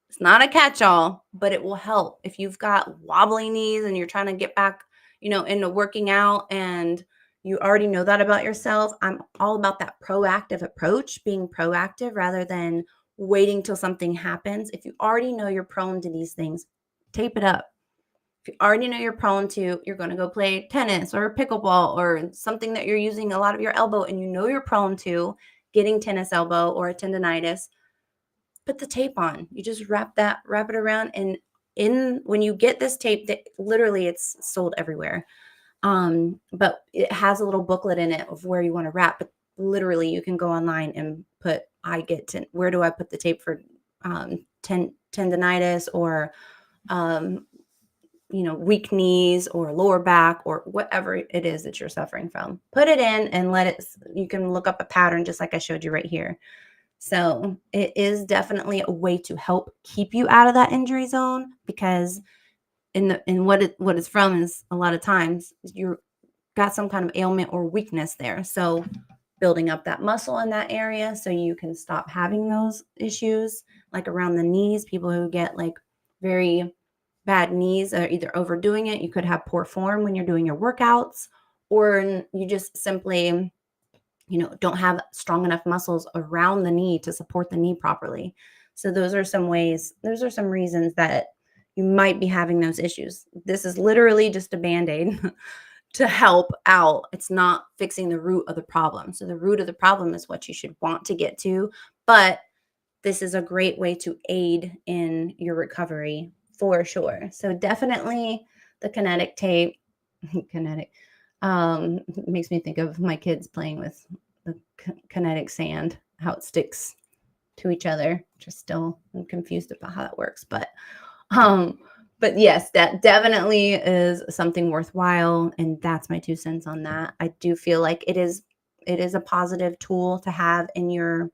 it's not a catch-all, but it will help if you've got wobbly knees and you're trying to get back, into working out, and you already know that about yourself. I'm all about that proactive approach, being proactive rather than waiting till something happens. If you already know you're prone to these things, tape it up. If you already know you're going to go play tennis or pickleball or something that you're using a lot of your elbow, and you know you're prone to getting tennis elbow or a tendonitis, put the tape on. You just wrap it around. And when you get this tape, that literally it's sold everywhere. But it has a little booklet in it of where you want to wrap, but literally you can go online and put, where do I put the tape for tendonitis or weak knees or lower back or whatever it is that you're suffering from. Put it in and you can look up a pattern just like I showed you right here. So it is definitely a way to help keep you out of that injury zone, because what it's from is a lot of times you're got some kind of ailment or weakness there. So building up that muscle in that area so you can stop having those issues, like around the knees. People who get like very bad knees are either overdoing it. You could have poor form when you're doing your workouts, or you just simply, don't have strong enough muscles around the knee to support the knee properly. So those are some reasons that you might be having those issues. This is literally just a Band-Aid to help out. It's not fixing the root of the problem. So the root of the problem is what you should want to get to, but this is a great way to aid in your recovery for sure. So definitely the kinetic tape, kinetic, makes me think of my kids playing with the kinetic sand, how it sticks to each other. I'm confused about how that works, but yes, that definitely is something worthwhile. And that's my 2 cents on that. I do feel like it is a positive tool to have in your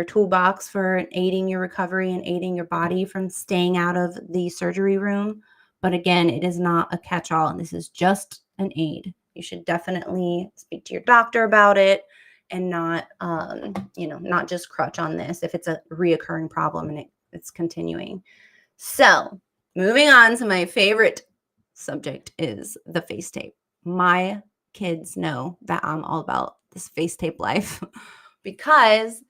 toolbox for aiding your recovery and aiding your body from staying out of the surgery room. But again, it is not a catch-all. This is just an aid. You should definitely speak to your doctor about it and not just crutch on this if it's a reoccurring problem and it's continuing. So moving on to my favorite subject is the face tape. My kids know that I'm all about this face tape life because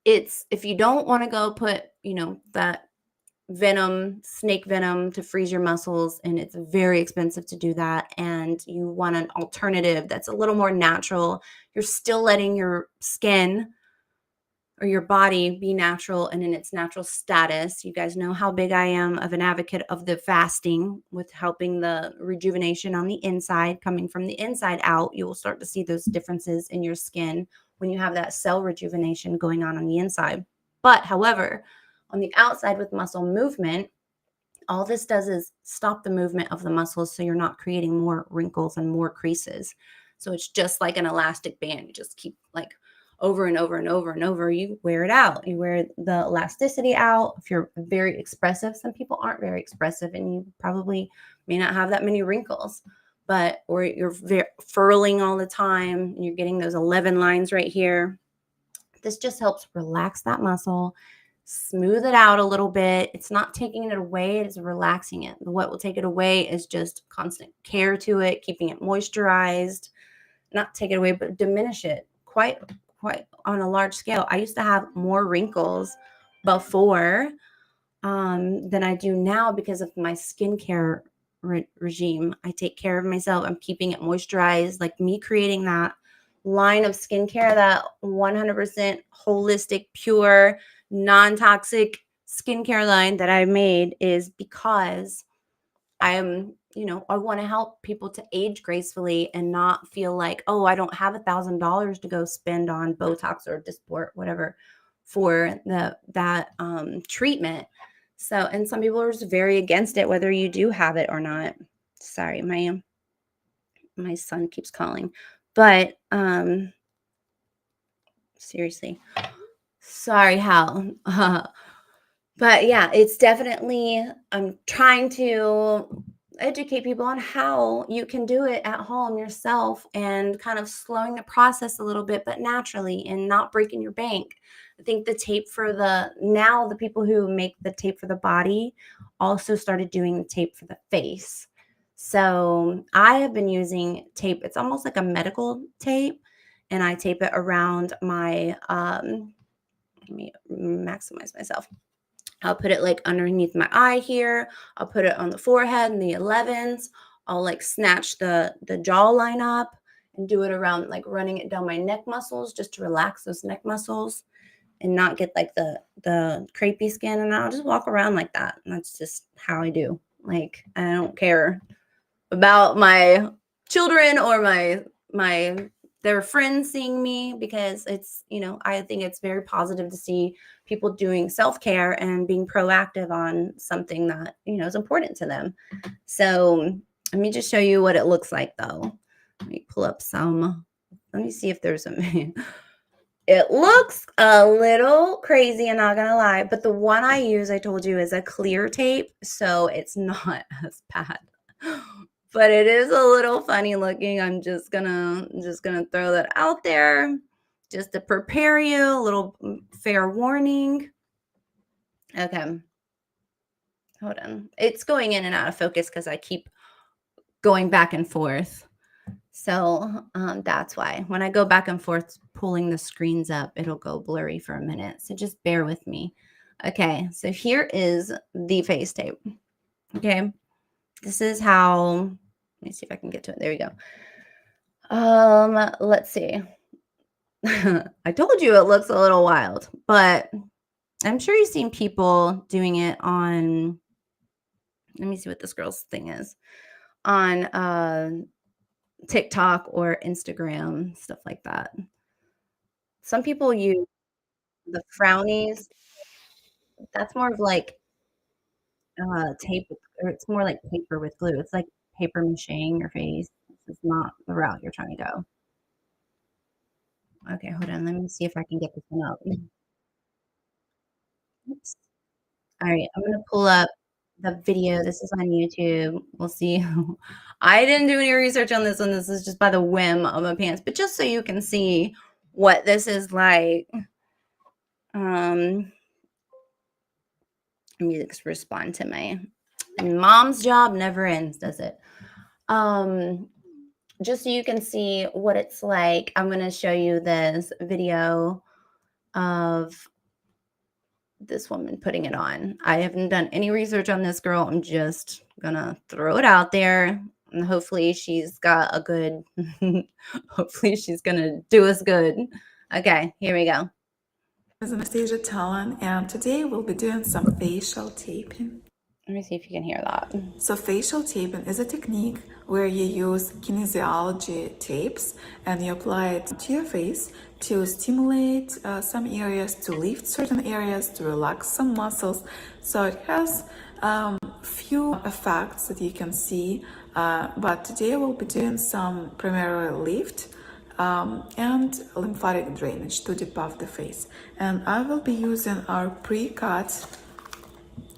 if you don't want to go put, that snake venom to freeze your muscles, and it's very expensive to do that, and you want an alternative that's a little more natural, you're still letting your skin or your body be natural and in its natural status. You guys know how big I am of an advocate of the fasting with helping the rejuvenation on the inside, coming from the inside out. You will start to see those differences in your skin when you have that cell rejuvenation going on the inside. But however, on the outside with muscle movement, all this does is stop the movement of the muscles so you're not creating more wrinkles and more creases. So it's just like an elastic band. You just keep like over and over and over and over. You wear it out. You wear the elasticity out. If you're very expressive, some people aren't very expressive and you probably may not have that many wrinkles, but or you're furling all the time and you're getting those 11 lines right here. This just helps relax that muscle, smooth it out a little bit. It's not taking it away, it is relaxing it. What will take it away is just constant care to it, keeping it moisturized, not take it away, but diminish it quite on a large scale. I used to have more wrinkles before than I do now because of my skincare regime. I take care of myself. I'm keeping it moisturized, like me creating that line of skincare, that 100% holistic, pure, non-toxic skincare line that I made is because I am, I want to help people to age gracefully and not feel like, oh, I don't have $1,000 to go spend on Botox or Dysport, whatever, for that treatment. So, and some people are just very against it, whether you do have it or not. Sorry, my son keeps calling, but seriously, sorry, Hal. But yeah, it's definitely, I'm trying to educate people on how you can do it at home yourself and kind of slowing the process a little bit, but naturally and not breaking your bank. I think the tape for the people who make the tape for the body also started doing the tape for the face. So I have been using tape. It's almost like a medical tape, and I tape it around my, let me maximize myself. I'll put it like underneath my eye here. I'll put it on the forehead and the 11s. I'll like snatch the jawline up and do it around, like running it down my neck muscles just to relax those neck muscles and not get like the crepey skin. And I'll just walk around like that. And that's just how I do. Like, I don't care about my children or their friends seeing me, because it's, I think it's very positive to see people doing self-care and being proactive on something that, is important to them. So let me just show you what it looks like though. Let me pull up let me see if there's it looks a little crazy, I'm not gonna lie, but the one I use, I told you, is a clear tape, so it's not as bad. But it is a little funny looking. I'm just gonna throw that out there just to prepare you, a little fair warning. Okay. Hold on. It's going in and out of focus because I keep going back and forth. So that's why. When I go back and forth pulling the screens up, it'll go blurry for a minute. So just bear with me. Okay, so here is the face tape. Okay. This is how, let me see if I can get to it. There you go. Let's see. I told you it looks a little wild, but I'm sure you've seen people doing it on, let me see what this girl's thing is, on TikTok or Instagram, stuff like that. Some people use the frownies. That's more of like tape, or it's more like paper with glue. It's like paper macheing your face. This is not the route you're trying to go. Okay, hold on. Let me see if I can get this one up. Oops. All right, I'm gonna pull up the video. This is on YouTube. We'll see. I didn't do any research on this one. This is just by the whim of my pants, but just so you can see what this is like. Let me just respond to my mom's job never ends, does it? Just so you can see what it's like, I'm gonna show you this video of this woman putting it on. I haven't done any research on this girl. I'm just gonna throw it out there, and hopefully she's got a good hopefully she's gonna do us good. Okay, here we go. Is Anastasia Talon, and today we'll be doing some facial taping. Let me see if you can hear that. So facial taping is a technique where you use kinesiology tapes and you apply it to your face to stimulate some areas, to lift certain areas, to relax some muscles. So it has few effects that you can see, but today we'll be doing some primarily lift and lymphatic drainage to depuff the face. And I will be using our pre-cut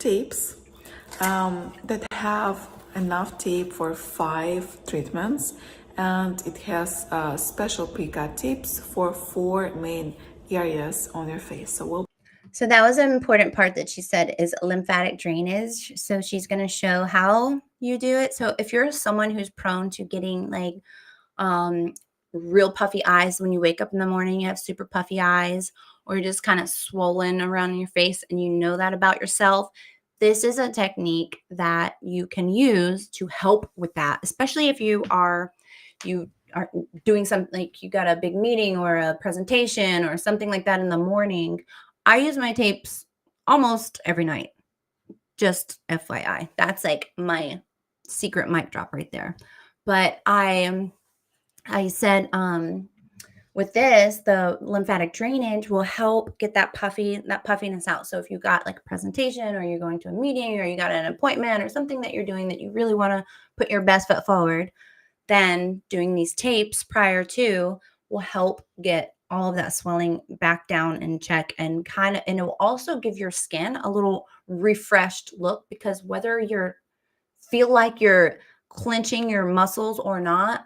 tapes that have enough tape for 5 treatments, and it has special pre-cut tips for 4 main areas on your face. So that was an important part that she said is lymphatic drainage. So she's going to show how you do it. So if you're someone who's prone to getting like um, real puffy eyes when you wake up in the morning, you have super puffy eyes, or you're just kind of swollen around your face and you know that about yourself, this is a technique that you can use to help with that, especially if you are doing something like you got a big meeting or a presentation or something like that in the morning. I use my tapes almost every night. Just FYI. That's like my secret mic drop right there. But I said with this, the lymphatic drainage will help get that puffiness out. So if you got like a presentation or you're going to a meeting or you got an appointment or something that you're doing that you really want to put your best foot forward, then doing these tapes prior to will help get all of that swelling back down in check, and it will also give your skin a little refreshed look, because whether you're feel like you're clenching your muscles or not,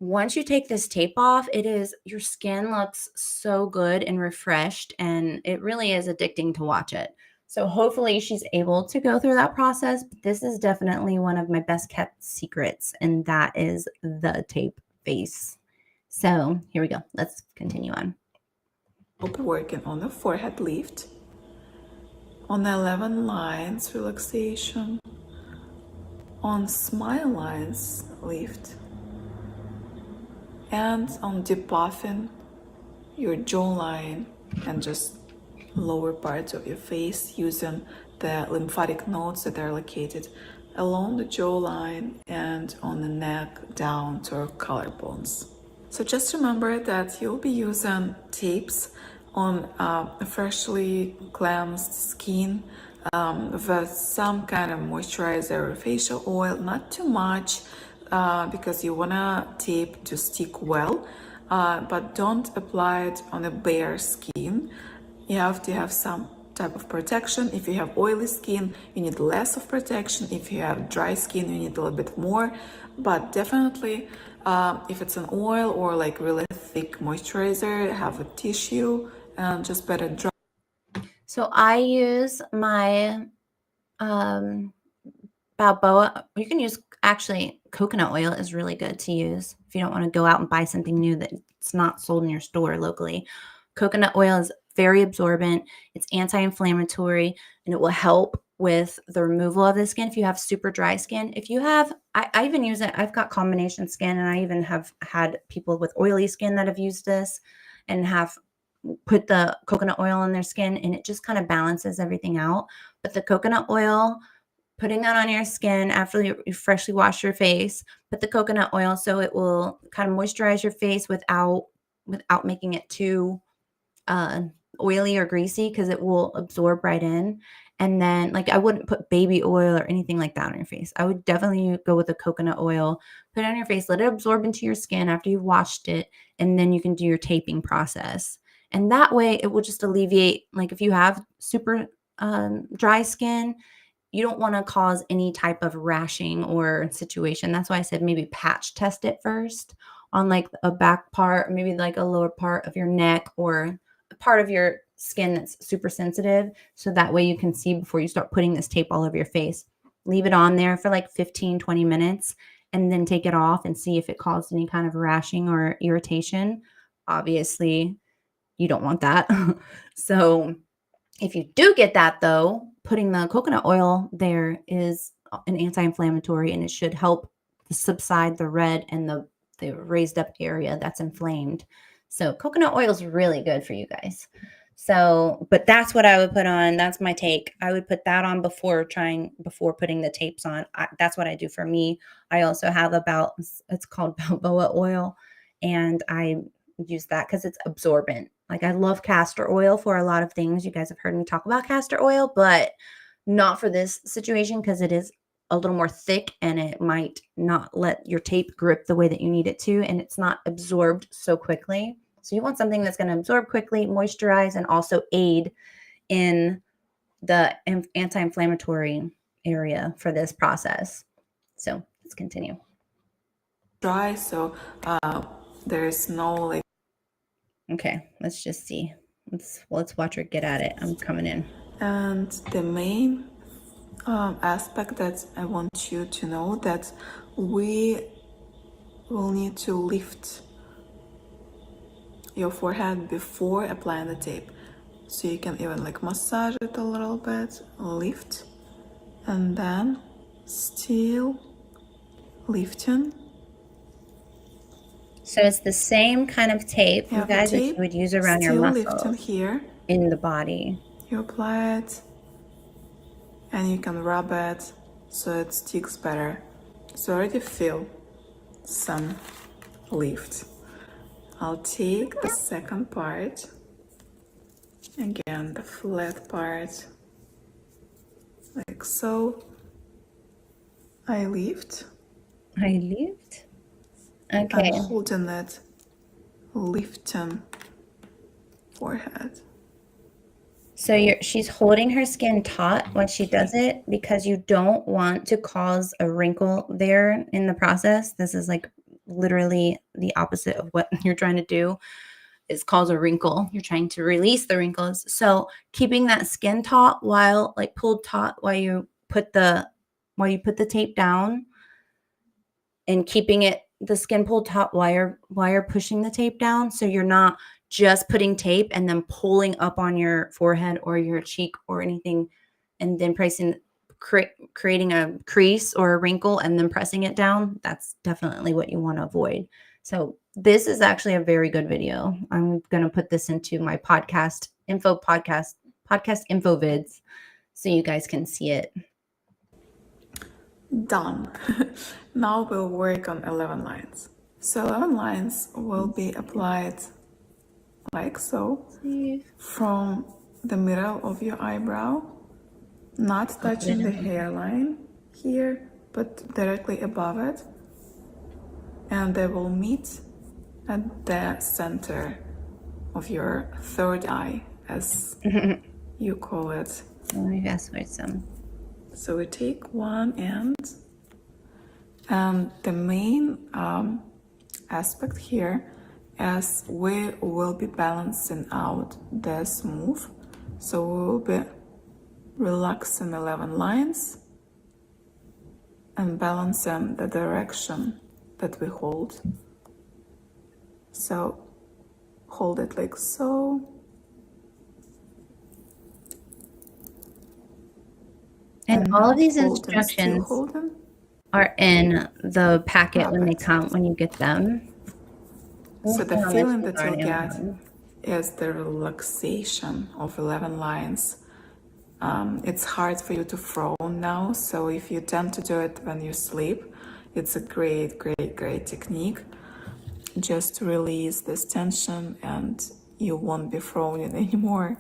once you take this tape off, your skin looks so good and refreshed, and it really is addicting to watch it. So hopefully she's able to go through that process. But this is definitely one of my best kept secrets, and that is the tape face. So here we go. Let's continue on. We'll be working on the forehead lift, on the 11 lines relaxation, on smile lines lift, and on depuffing your jawline and just lower parts of your face using the lymphatic nodes that are located along the jawline and on the neck down to our collarbones. So just remember that you'll be using tapes on freshly cleansed skin with some kind of moisturizer or facial oil, not too much, because you wanna tape to stick well, but don't apply it on a bare skin. You have to have some type of protection. If you have oily skin, you need less of protection. If you have dry skin, you need a little bit more. But definitely, if it's an oil or like really thick moisturizer, have a tissue and just better dry. So I use my Balboa. You can use, actually, coconut oil is really good to use if you don't want to go out and buy something new that's not sold in your store locally. Coconut oil is very absorbent, it's anti-inflammatory, and it will help with the removal of the skin if you have super dry skin. If you have, I even use it, I've got combination skin, and I even have had people with oily skin that have used this and have put the coconut oil on their skin, and it just kind of balances everything out. But the coconut oil, putting that on your skin after you freshly wash your face, put the coconut oil so it will kind of moisturize your face without making it too oily or greasy, because it will absorb right in. And then, like, I wouldn't put baby oil or anything like that on your face. I would definitely go with the coconut oil, put it on your face, let it absorb into your skin after you've washed it, and then you can do your taping process. And that way it will just alleviate, like, if you have super dry skin, you don't want to cause any type of rashing or situation. That's why I said maybe patch test it first on like a back part, maybe like a lower part of your neck, or a part of your skin that's super sensitive. So that way you can see before you start putting this tape all over your face. Leave it on there for like 15, 20 minutes and then take it off and see if it caused any kind of rashing or irritation. Obviously, you don't want that. So if you do get that, though, putting the coconut oil there is an anti-inflammatory, and it should help subside the red and the raised up area that's inflamed. So coconut oil is really good for you guys. So, but that's what I would put on. That's my take. I would put that on before putting the tapes on. That's what I do for me. I also have it's called Balboa oil, and I use that because it's absorbent. Like I love castor oil for a lot of things. You guys have heard me talk about castor oil, but not for this situation because it is a little more thick and it might not let your tape grip the way that you need it to, and it's not absorbed so quickly. So you want something that's going to absorb quickly, moisturize, and also aid in the anti-inflammatory area for this process. So let's continue. Dry, so there's no like. Okay, let's just see. Let's watch her get at it. I'm coming in. And the main aspect that I want you to know that we will need to lift your forehead before applying the tape. So you can even like massage it a little bit, lift, and then still lifting. So it's the same kind of tape, you guys, that you would use around your muscles lifting here in the body. You apply it and you can rub it so it sticks better. So I already feel some lift. I'll take the second part, again the flat part, like so. I lift. Okay. I'm holding it, lifting forehead. So she's holding her skin taut when she does it because you don't want to cause a wrinkle there in the process. This is like literally the opposite of what you're trying to do, is cause a wrinkle. You're trying to release the wrinkles. So keeping that skin taut pulled taut while you put the tape down, and keeping the skin pulled taut while you're pushing the tape down, so you're not just putting tape and then pulling up on your forehead or your cheek or anything, and then creating a crease or a wrinkle and then pressing it down. That's definitely what you want to avoid. So this is actually a very good video. I'm going to put this into my podcast info vids so you guys can see it. Done. Now we'll work on 11 lines. So 11 lines will be applied like so, from the middle of your eyebrow, not touching the hairline here, but directly above it. And they will meet at the center of your third eye, as you call it. Let me fast forward some. So we take one end, and the main aspect here is we will be balancing out the smooth. So we will be relaxing 11 lines and balancing the direction that we hold. So hold it like so. And all of these instructions are in the packet when you get them. So the feeling that you'll get is the relaxation of 11 lines. It's hard for you to frown now, so if you tend to do it when you sleep, it's a great technique. Just release this tension and you won't be frowning anymore.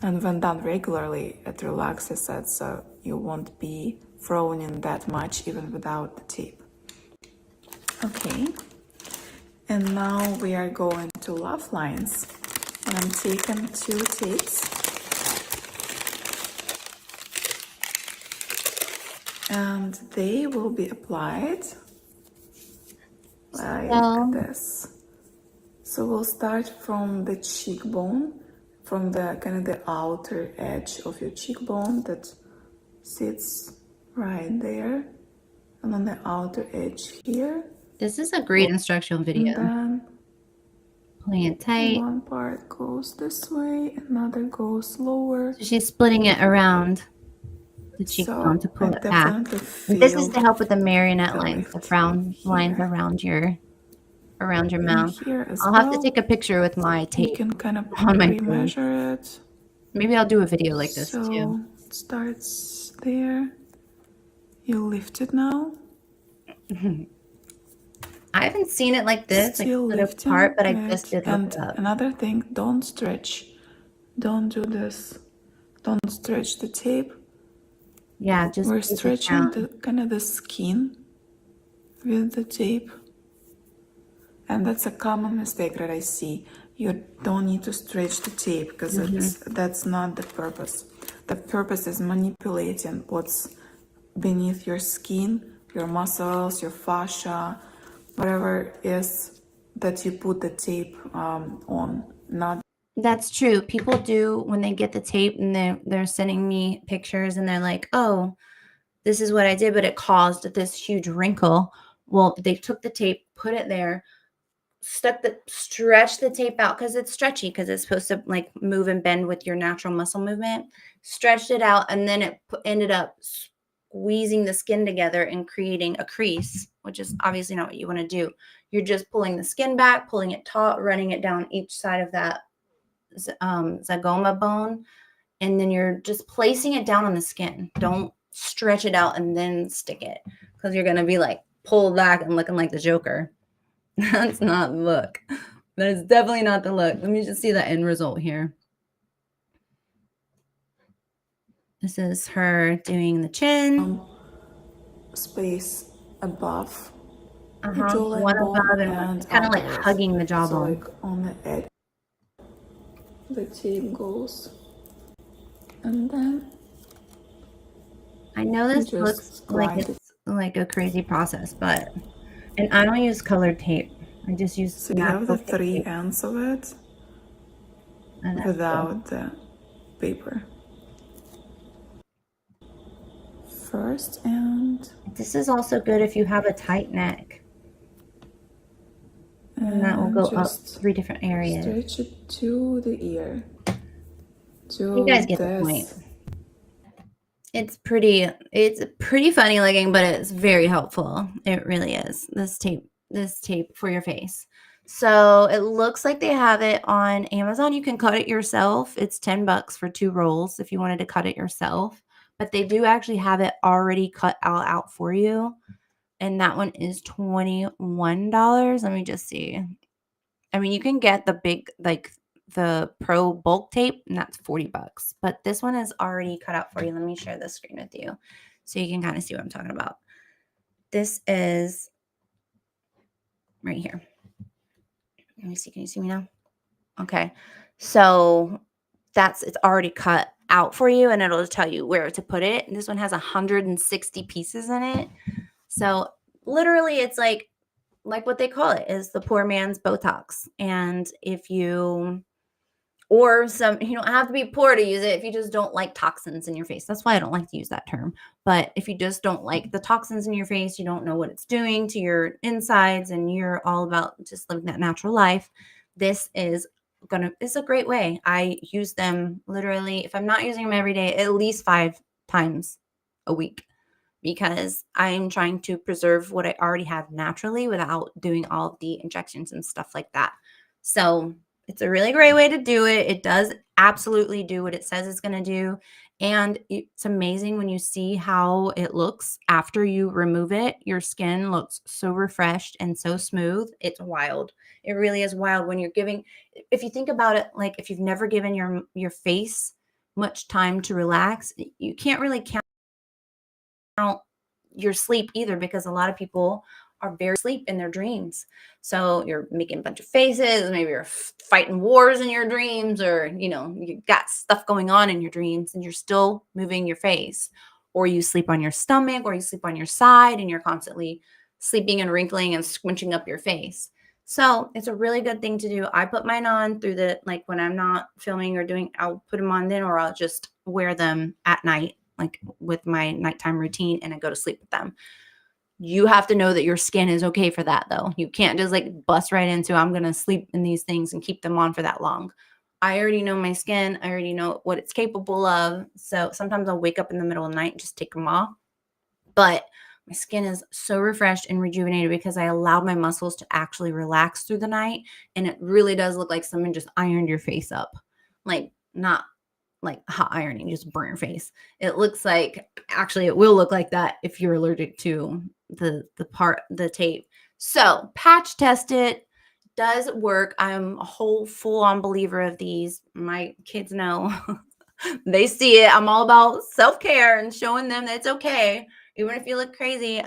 And when done regularly, it relaxes it, so you won't be frowning that much even without the tape. Okay, and now we are going to laugh lines. And I'm taking 2 tapes. And they will be applied like this. So we'll start from the cheekbone, from the kind of the outer edge of your cheekbone that sits right there, and on the outer edge here. This is a great instructional video. And then pulling it tight. One part goes this way, another goes lower. So she's splitting it around the cheekbone to pull it back. This is to help with the marionette lines, the frown lines around your around your and mouth. here as I'll have to well. take a picture with my You tape can kind of on my phone. pre-measure it. Maybe I'll do a video like this too. So it starts there. You lift it now. I haven't seen it like this, like Still split lifting apart, but I just it. did look And it up. another thing, don't stretch. Don't do this. Don't stretch the tape. Yeah, just We're tape it stretching down. the skin with the tape. And that's a common mistake that I see. You don't need to stretch the tape because that's not the purpose. The purpose is manipulating what's beneath your skin, your muscles, your fascia, whatever is that you put the tape on, not. That's true. People do when they get the tape and they're sending me pictures and they're like, "Oh, this is what I did, but it caused this huge wrinkle." Well, they took the tape, put it there, stretched the tape out because it's stretchy because it's supposed to like move and bend with your natural muscle movement. Stretched it out, and then it ended up squeezing the skin together and creating a crease, which is obviously not what you want to do. You're just pulling the skin back, pulling it taut, running it down each side of that zygoma bone, and then you're just placing it down on the skin. Don't stretch it out and then stick it because you're going to be like pulled back and looking like the Joker. That's not the look. That is definitely not the look. Let me just see the end result here. This is her doing the chin. Space above the One jawline bone above and one and kind of like afterwards. hugging the So jawbone. like on the edge, the tape goes, and then I know this just looks like grind it's like a crazy process, and I don't use colored tape. I just use So you have the natural three tape. ends of it And that's without the paper. First end. This is also good if you have a tight neck. And that will go up 3 different areas. Stretch it to the ear. You guys get the point. It's pretty funny looking, but it's very helpful. It really is. This tape for your face. So it looks like they have it on Amazon. You can cut it yourself. It's $10 for 2 rolls if you wanted to cut it yourself. But they do actually have it already cut out for you. And that one is $21. Let me just see. I mean, you can get the big, like the pro bulk tape, and that's $40. But this one is already cut out for you. Let me share the screen with you so you can kind of see what I'm talking about. This is right here. Let me see. Can you see me now? Okay. So it's already cut out for you, and it'll tell you where to put it. And this one has 160 pieces in it. So literally it's like what they call it is the poor man's Botox. And if you don't have to be poor to use it if you just don't like toxins in your face. That's why I don't like to use that term. But if you just don't like the toxins in your face, you don't know what it's doing to your insides, and you're all about just living that natural life, this is a great way. I use them literally, if I'm not using them every day, at least 5 times a week, because I'm trying to preserve what I already have naturally without doing all of the injections and stuff like that. So it's a really great way to do it. It does absolutely do what it says it's going to do. And it's amazing when you see how it looks after you remove it. Your skin looks so refreshed and so smooth. It's wild. It really is wild when you're giving, if you think about it, like if you've never given your face much time to relax, you can't really count your sleep either, because a lot of people are very asleep in their dreams. So you're making a bunch of faces, maybe you're fighting wars in your dreams, or you got stuff going on in your dreams and you're still moving your face, or you sleep on your stomach, or you sleep on your side and you're constantly sleeping and wrinkling and squinching up your face. So it's a really good thing to do. I put mine on through like when I'm not filming or doing, I'll put them on then, or I'll just wear them at night, like with my nighttime routine, and I go to sleep with them. You have to know that your skin is okay for that, though. You can't just like bust right into, I'm going to sleep in these things and keep them on for that long. I already know my skin. I already know what it's capable of. So sometimes I'll wake up in the middle of the night and just take them off. But My skin is so refreshed and rejuvenated because I allowed my muscles to actually relax through the night. And it really does look like someone just ironed your face up. Like, not like hot ironing, just burn your face. It looks like, actually, it will look like that if you're allergic to the tape. So patch test it. Does work. I'm a whole full-on believer of these. My kids know. They see it. I'm all about self-care and showing them that it's okay. Even if you look crazy,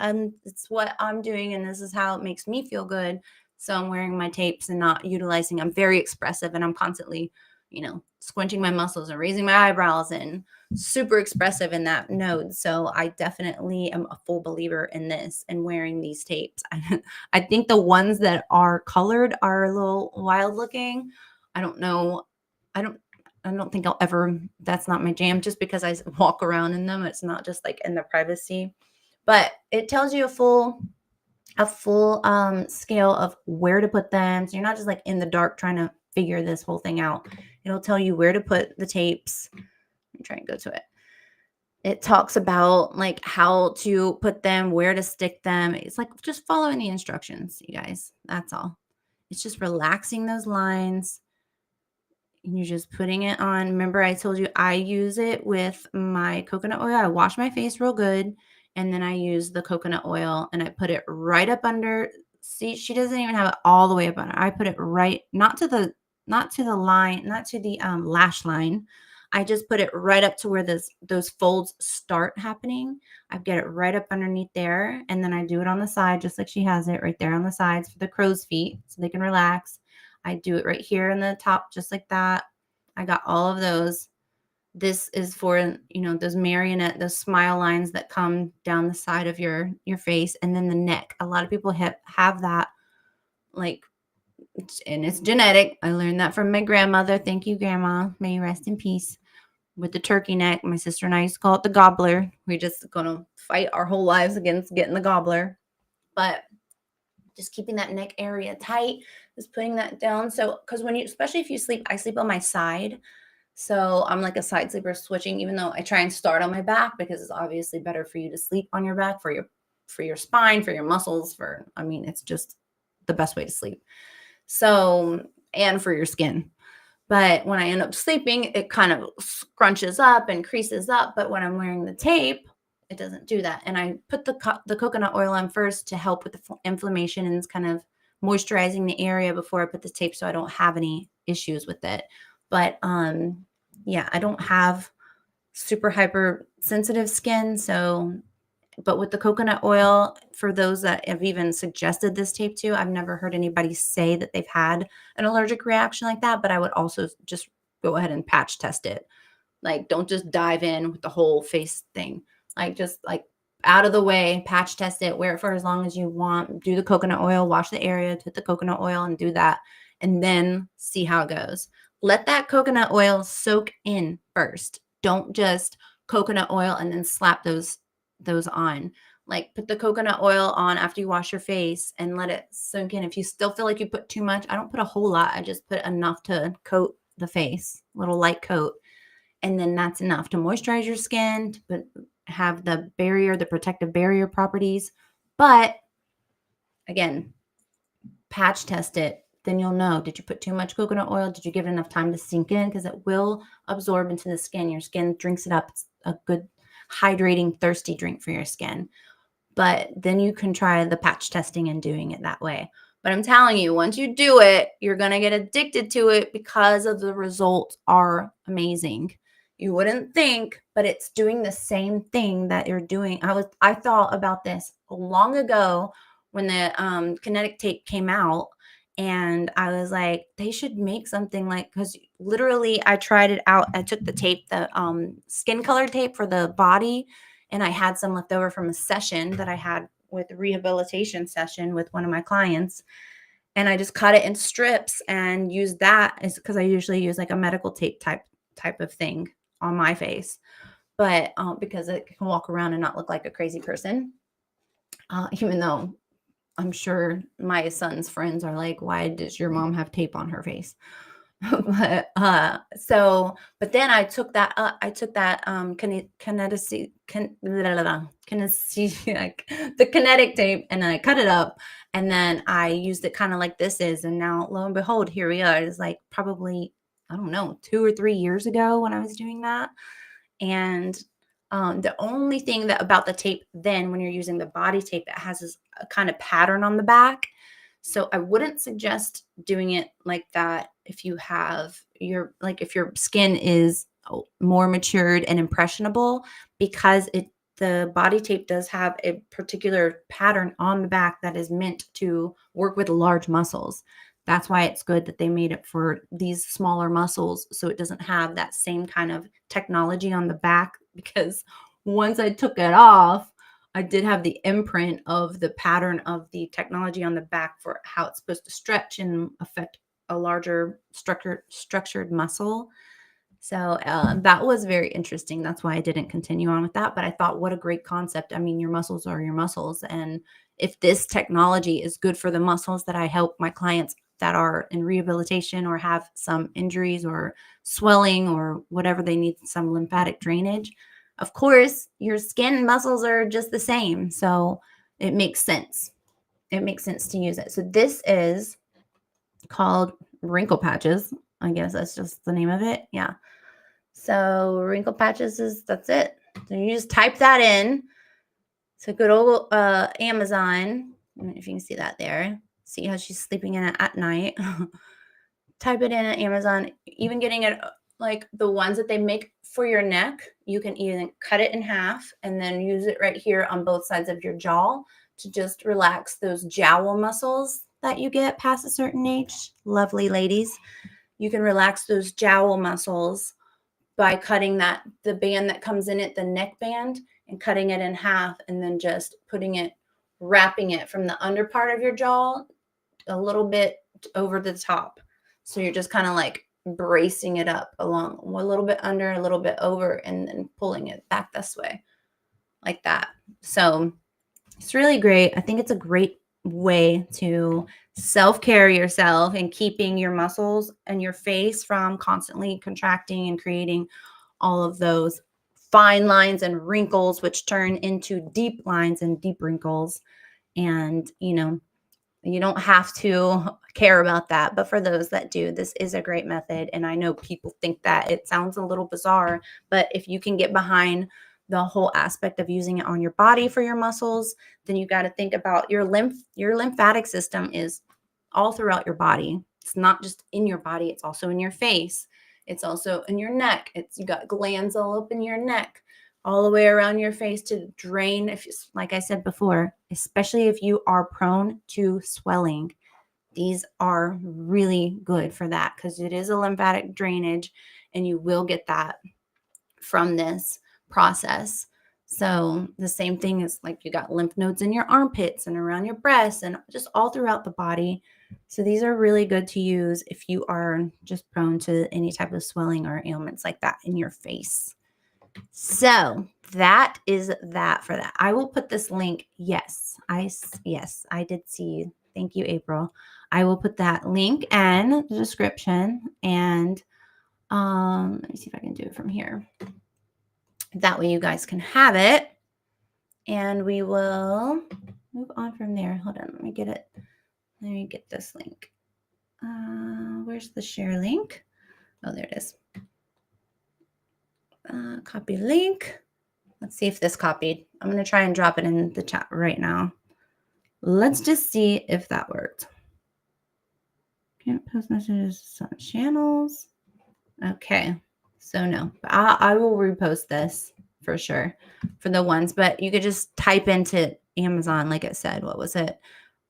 it's what I'm doing, and this is how it makes me feel good. So I'm wearing my tapes and not utilizing. I'm very expressive, and I'm constantly, squinching my muscles and raising my eyebrows and super expressive in that node. So I definitely am a full believer in this and wearing these tapes. I think the ones that are colored are a little wild looking. I don't know. I don't I don't think I'll ever, that's not my jam, just because I walk around in them. It's not just like in the privacy, but it tells you a full scale of where to put them. So you're not just like in the dark trying to figure this whole thing out. It'll tell you where to put the tapes. Let me try and go to it. It talks about like how to put them, where to stick them. It's like just following the instructions, you guys. That's all. It's just relaxing those lines. And you're just putting it on. Remember, I told you I use it with my coconut oil. I wash my face real good, and then I use the coconut oil and I put it right up under. See, she doesn't even have it all the way up under. I put it right, not to the line, not to the lash line. I just put it right up to where those folds start happening. I get it right up underneath there, and then I do it on the side, just like she has it right there on the sides for the crow's feet, so they can relax. I do it right here in the top, just like that. I got all of those. This is for, those marionette, those smile lines that come down the side of your face, and then the neck. A lot of people have that, like, and it's genetic. I learned that from my grandmother. Thank you, Grandma. May you rest in peace. With the turkey neck, my sister and I used to call it the gobbler. We just gonna fight our whole lives against getting the gobbler, but just keeping that neck area tight, just putting that down. So, because especially if you sleep, I sleep on my side. So I'm like a side sleeper, switching, even though I try and start on my back, because it's obviously better for you to sleep on your back for your spine, for your muscles, it's just the best way to sleep. So, and for your skin. But when I end up sleeping, it kind of scrunches up and creases up. But when I'm wearing the tape, it doesn't do that. And I put the coconut oil on first to help with the inflammation, and it's kind of moisturizing the area before I put the tape, so I don't have any issues with it. But yeah, I don't have super hypersensitive skin, so. But with the coconut oil, for those that have even suggested this tape to, I've never heard anybody say that they've had an allergic reaction like that. But I would also just go ahead and patch test it. Like, don't just dive in with the whole face thing. Like, just like out of the way, patch test it, wear it for as long as you want, do the coconut oil, wash the area, put the coconut oil and do that, and then see how it goes. Let that coconut oil soak in first. Don't just coconut oil and then slap those on. Like, put the coconut oil on after you wash your face and let it soak in. If you still feel like you put too much, I don't put a whole lot. I just put enough to coat the face, a little light coat. And then that's enough to moisturize your skin, to have the protective barrier properties. But again, patch test it. Then you'll know, did you put too much coconut oil? Did you give it enough time to sink in? Because it will absorb into the skin. Your skin drinks it up. It's a good hydrating, thirsty drink for your skin. But then you can try the patch testing and doing it that way. But I'm telling you, once you do it, you're going to get addicted to it because of the results are amazing. You wouldn't think, but it's doing the same thing that you're doing. I thought about this long ago when the kinetic tape came out, and I was like, they should make something like, because literally I tried it out. I took the tape, the skin color tape for the body, and I had some left over from a session that I had with a rehabilitation session with one of my clients. And I just cut it in strips and used that, because I usually use like a medical tape type of thing on my face. But because it can walk around and not look like a crazy person, even though I'm sure my son's friends are like, why does your mom have tape on her face? But then the kinetic tape, and I cut it up, and then I used it kind of like this is, and now lo and behold, here we are. It's like probably, I don't know, 2 or 3 years ago when I was doing that. And the only thing that about the tape then, when you're using the body tape, it has this a kind of pattern on the back. So I wouldn't suggest doing it like that if you have if your skin is more matured and impressionable, because the body tape does have a particular pattern on the back that is meant to work with large muscles. That's why it's good that they made it for these smaller muscles, so it doesn't have that same kind of technology on the back. Because once I took it off, I did have the imprint of the pattern of the technology on the back for how it's supposed to stretch and affect a larger structured muscle. So that was very interesting. That's why I didn't continue on with that. But I thought, what a great concept. I mean, your muscles are your muscles. And if this technology is good for the muscles that I help my clients that are in rehabilitation or have some injuries or swelling or whatever they need, some lymphatic drainage, of course, your skin and muscles are just the same. So it makes sense. It makes sense to use it. So this is called wrinkle patches. I guess that's just the name of it. Yeah. So wrinkle patches that's it. So you just type that in. So good old Amazon. I don't know if you can see that there. See how she's sleeping in it at night. Type it in at Amazon. Even getting it like the ones that they make for your neck, you can even cut it in half and then use it right here on both sides of your jaw to just relax those jowl muscles that you get past a certain age. Lovely ladies. You can relax those jowl muscles by cutting the band that comes in it, the neck band, and cutting it in half, and then just wrapping it from the under part of your jaw a little bit over the top. So you're just kind of like bracing it up along a little bit under, a little bit over, and then pulling it back this way like that. So it's really great. I think it's a great way to self-care yourself and keeping your muscles and your face from constantly contracting and creating all of those fine lines and wrinkles, which turn into deep lines and deep wrinkles. And, you don't have to care about that. But for those that do, this is a great method. And I know people think that it sounds a little bizarre, but if you can get behind the whole aspect of using it on your body for your muscles, then you got to think about your lymphatic system is all throughout your body. It's not just in your body, it's also in your face. It's also in your neck. You got glands all up in your neck, all the way around your face to drain. If, like I said before, especially if you are prone to swelling, these are really good for that because it is a lymphatic drainage, and you will get that from this process. So the same thing is like you got lymph nodes in your armpits and around your breasts and just all throughout the body. So these are really good to use if you are just prone to any type of swelling or ailments like that in your face. So that is that for that. I will put this link. Yes, I did see. Thank you, April. I will put that link in the description, and let me see if I can do it from here. That way you guys can have it, and we will move on from there. Hold on, let me get it. Let me get this link. Where's the share link? Oh, there it is. Copy link. Let's see if this copied. I'm going to try and drop it in the chat right now. Let's just see if that worked. Can't post messages on channels. Okay. So no, I will repost this for sure for the ones, but you could just type into Amazon, like it said, what was it?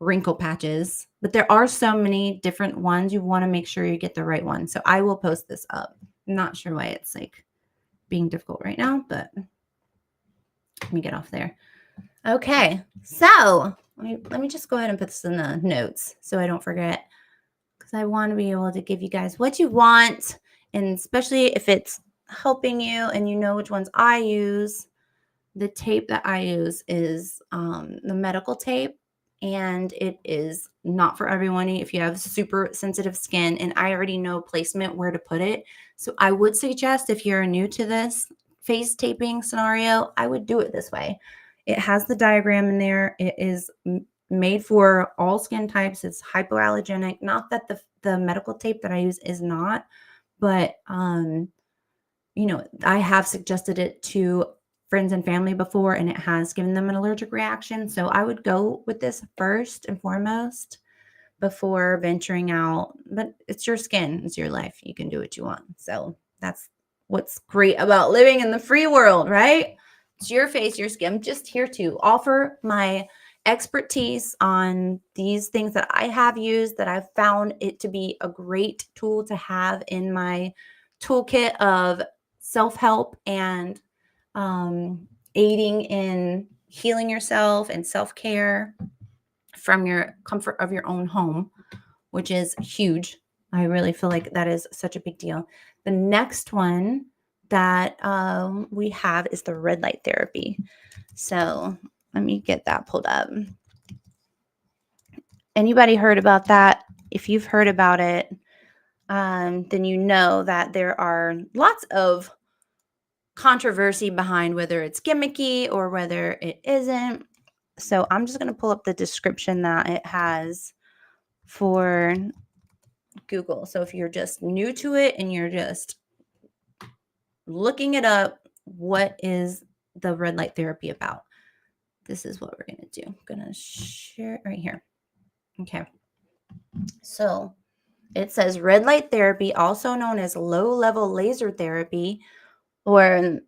Wrinkle patches. But there are so many different ones. You want to make sure you get the right one. So I will post this up. I'm not sure why it's like being difficult right now, but let me get off there. Okay, so let me just go ahead and put this in the notes so I don't forget, because I want to be able to give you guys what you want, and especially if it's helping you and you know which ones I use. The tape that I use is the medical tape, and it is not for everyone if you have super sensitive skin, and I already know placement where to put it. So I would suggest if you're new to this face taping scenario, I would do it this way. It has the diagram in there. It is made for all skin types. It's hypoallergenic. Not that the medical tape that I use is not, but I have suggested it to friends and family before, and it has given them an allergic reaction. So I would go with this first and foremost before venturing out. But it's your skin, it's your life. You can do what you want. So that's what's great about living in the free world, right? It's your face, your skin. I'm just here to offer my expertise on these things that I have used, that I've found it to be a great tool to have in my toolkit of self-help and aiding in healing yourself and self-care from your comfort of your own home, which is huge. I really feel like that is such a big deal. The next one that we have is the red light therapy. So let me get that pulled up. Anybody heard about that? If you've heard about it, then you know that there are lots of controversy behind whether it's gimmicky or whether it isn't. So I'm just going to pull up the description that it has for Google. So if you're just new to it and you're just looking it up, what is the red light therapy about? This is what we're going to do. I'm going to share it right here. Okay. So it says red light therapy, also known as low level laser therapy, or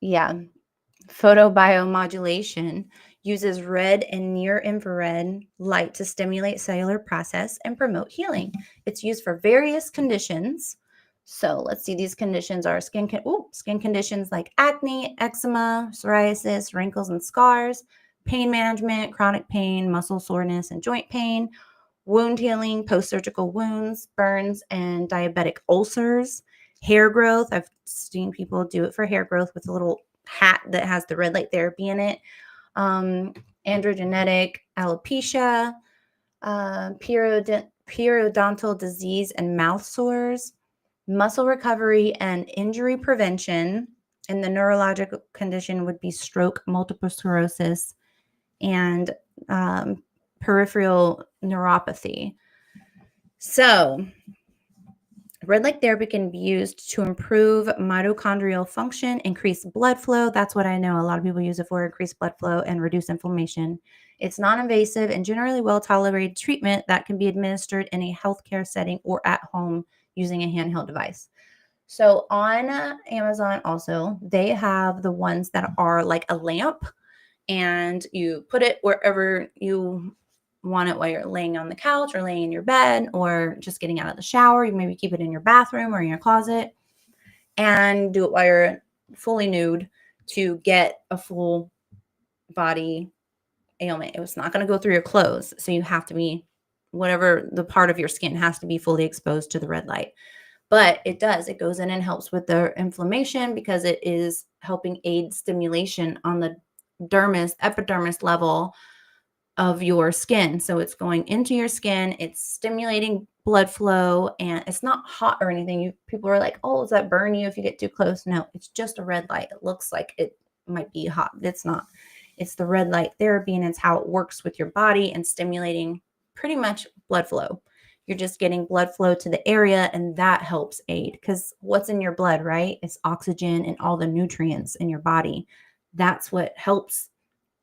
photobiomodulation, uses red and near infrared light to stimulate cellular process and promote healing. It's used for various conditions. So let's see, these conditions are skin conditions like acne, eczema, psoriasis, wrinkles and scars, pain management, chronic pain, muscle soreness and joint pain, wound healing, post-surgical wounds, burns, and diabetic ulcers, hair growth. I've seen people do it for hair growth with a little hat that has the red light therapy in it. Androgenetic alopecia, periodontal disease and mouth sores, muscle recovery and injury prevention. And the neurological condition would be stroke, multiple sclerosis, and peripheral neuropathy. So red light therapy can be used to improve mitochondrial function, increase blood flow. That's what I know a lot of people use it for, increase blood flow and reduce inflammation. It's non-invasive and generally well-tolerated treatment that can be administered in a healthcare setting or at home using a handheld device. So on Amazon also, they have the ones that are like a lamp, and you put it wherever you want it, while you're laying on the couch or laying in your bed or just getting out of the shower. You maybe keep it in your bathroom or in your closet, and do it while you're fully nude to get a full body ailment. It's not going to go through your clothes. So you have to be, whatever the part of your skin has to be fully exposed to the red light. But it goes in and helps with the inflammation because it is helping aid stimulation on the epidermis level of your skin. So it's going into your skin, it's stimulating blood flow, and it's not hot or anything. People are like, oh, does that burn you if you get too close? No, it's just a red light. It looks like it might be hot. It's not. It's the red light therapy, and it's how it works with your body and stimulating pretty much blood flow. You're just getting blood flow to the area, and that helps aid, because what's in your blood, right? It's oxygen and all the nutrients in your body. That's what helps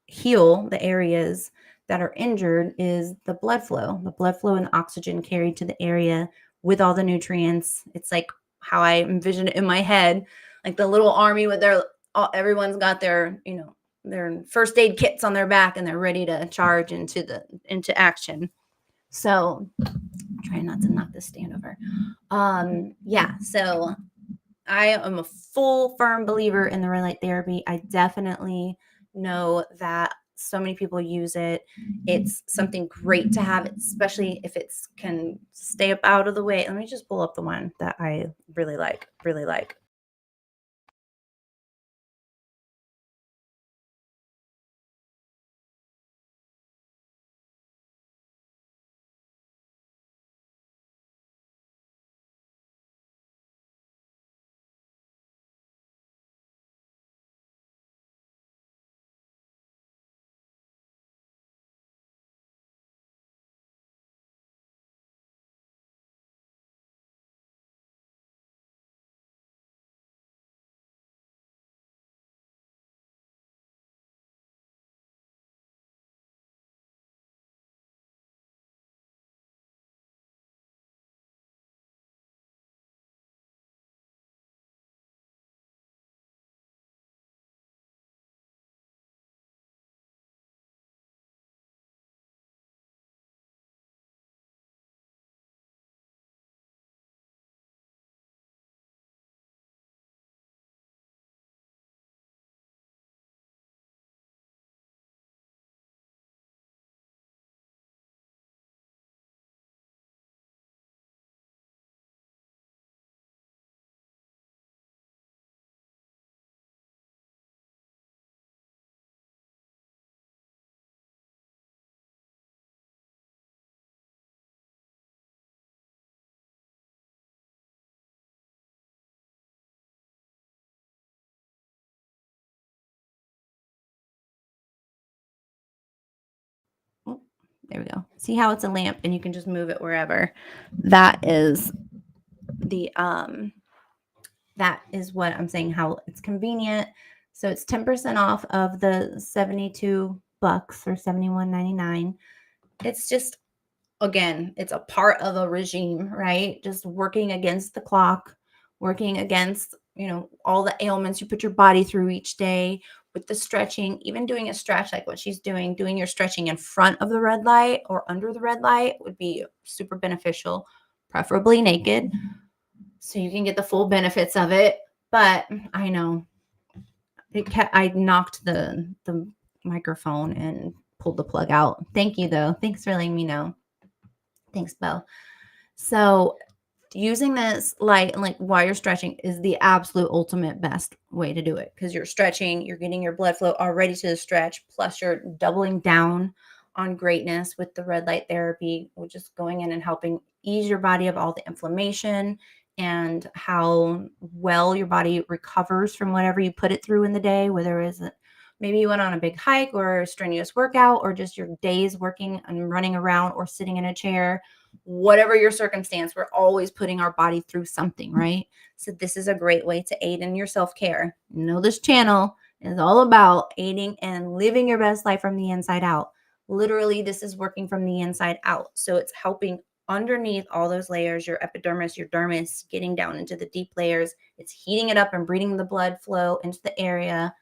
heal the areas that are injured, is the blood flow and oxygen carried to the area with all the nutrients. It's like how I envision it in my head, like the little army with everyone's got their, their first aid kits on their back, and they're ready to charge into action. So I'm trying not to knock this stand over. So I am a full firm believer in the red light therapy. I definitely know that so many people use it. It's something great to have, especially if it can stay up out of the way. Let me just pull up the one that I really like. There we go. See how it's a lamp and you can just move it wherever. That is the that is what I'm saying, how it's convenient. So it's 10% off of the 72 bucks or 71.99. It's just, again, it's a part of a regime, right? Just working against the clock, working against, all the ailments you put your body through each day with the stretching, even doing a stretch like what she's doing your stretching in front of the red light or under the red light would be super beneficial, preferably naked, so you can get the full benefits of it. But I know I knocked the microphone and pulled the plug out. Thank you though. Thanks for letting me know. Thanks, Bo. So using this light like while you're stretching is the absolute ultimate best way to do it, because you're stretching, you're getting your blood flow already to the stretch, plus you're doubling down on greatness with the red light therapy, which is going in and helping ease your body of all the inflammation and how well your body recovers from whatever you put it through in the day, whether it's maybe you went on a big hike or a strenuous workout, or just your days working and running around or sitting in a chair. Whatever your circumstance, we're always putting our body through something, right? So this is a great way to aid in your self-care. This channel is all about aiding and living your best life from the inside out. Literally, this is working from the inside out. So it's helping underneath all those layers, your epidermis, your dermis, getting down into the deep layers. It's heating it up and breathing the blood flow into the area.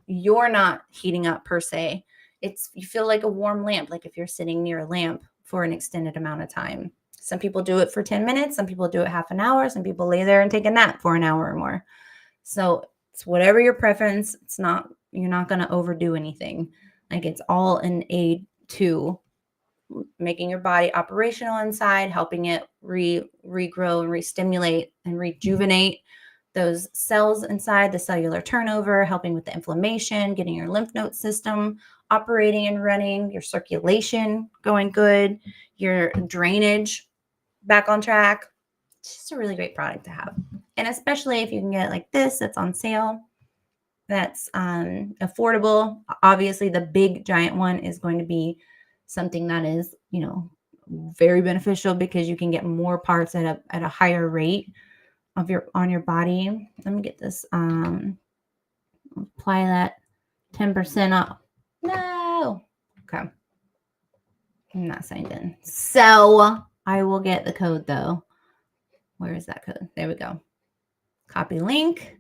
You're not heating up per se. You feel like a warm lamp, like if you're sitting near a lamp for an extended amount of time. Some people do it for 10 minutes. Some people do it half an hour. Some people lay there and take a nap for an hour or more. So it's whatever your preference. You're not going to overdo anything. Like, it's all an aid to making your body operational inside, helping it regrow and re-stimulate and rejuvenate those cells inside, the cellular turnover, helping with the inflammation, getting your lymph node system operating and running, your circulation going good, your drainage back on track. It's just a really great product to have. And especially if you can get it like this, that's on sale, that's affordable. Obviously, the big giant one is going to be something that is, very beneficial, because you can get more parts at a higher rate on your body. Let me get this. Apply that 10% off. No. Okay. I'm not signed in. So I will get the code though. Where is that code? There we go. Copy link.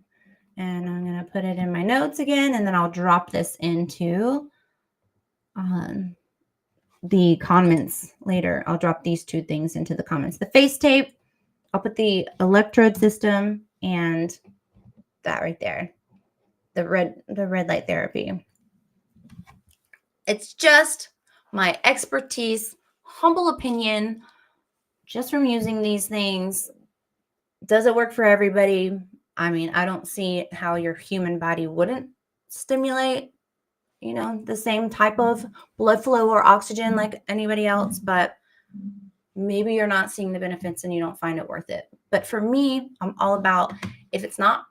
And I'm going to put it in my notes again. And then I'll drop this into the comments later. I'll drop these two things into the comments. The face tape, I'll put the electrode system and that right there. The red light therapy. It's just my expertise, humble opinion, just from using these things. Does it work for everybody? I mean, I don't see how your human body wouldn't stimulate, the same type of blood flow or oxygen like anybody else, but maybe you're not seeing the benefits and you don't find it worth it. But for me, I'm all about, if it's not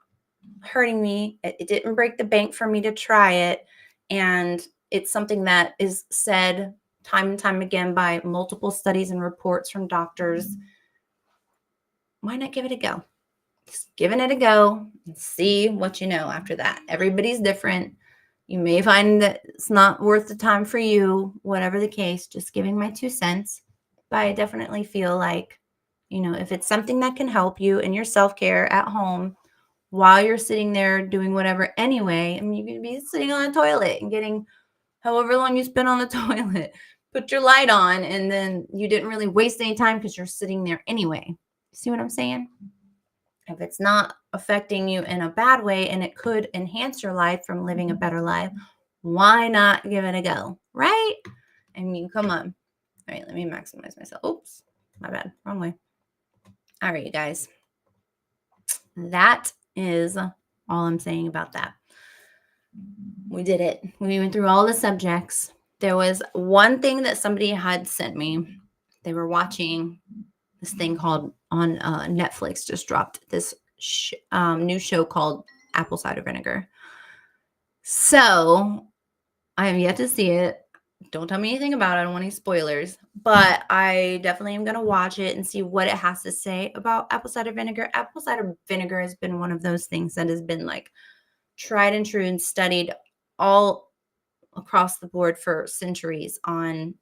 hurting me, it didn't break the bank for me to try it, and it's something that is said time and time again by multiple studies and reports from doctors, why not give it a go? Just giving it a go and see what you know after that. Everybody's different. You may find that it's not worth the time for you, whatever the case, just giving my 2 cents. But I definitely feel like, if it's something that can help you in your self-care at home while you're sitting there doing whatever anyway, I mean, you could be sitting on the toilet and getting however long you spend on the toilet, put your light on, and then you didn't really waste any time because you're sitting there anyway. See what I'm saying? If it's not affecting you in a bad way and it could enhance your life from living a better life, why not give it a go, right? I mean, come on. All right, let me maximize myself. Oops, my bad, wrong way. All right, you guys. That is all I'm saying about that. We did it. We went through all the subjects. There was one thing that somebody had sent me. They were watching this thing called on Netflix, just dropped this new show called Apple Cider Vinegar. So I have yet to see it. Don't tell me anything about it. I don't want any spoilers, but I definitely am going to watch it and see what it has to say about apple cider vinegar. Apple cider vinegar has been one of those things that has been like tried and true and studied all across the board for centuries on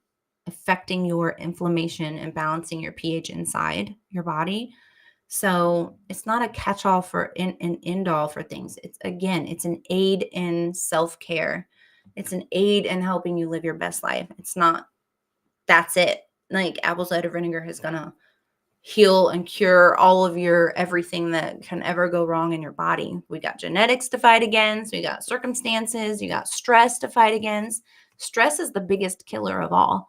affecting your inflammation and balancing your pH inside your body. So it's not a catch-all for an end-all for things. It's an aid in self-care. It's an aid in helping you live your best life. It's not, that's it. Like apple cider vinegar is gonna heal and cure all of your everything that can ever go wrong in your body. We got genetics to fight against, we got circumstances, you got stress to fight against. Stress is the biggest killer of all.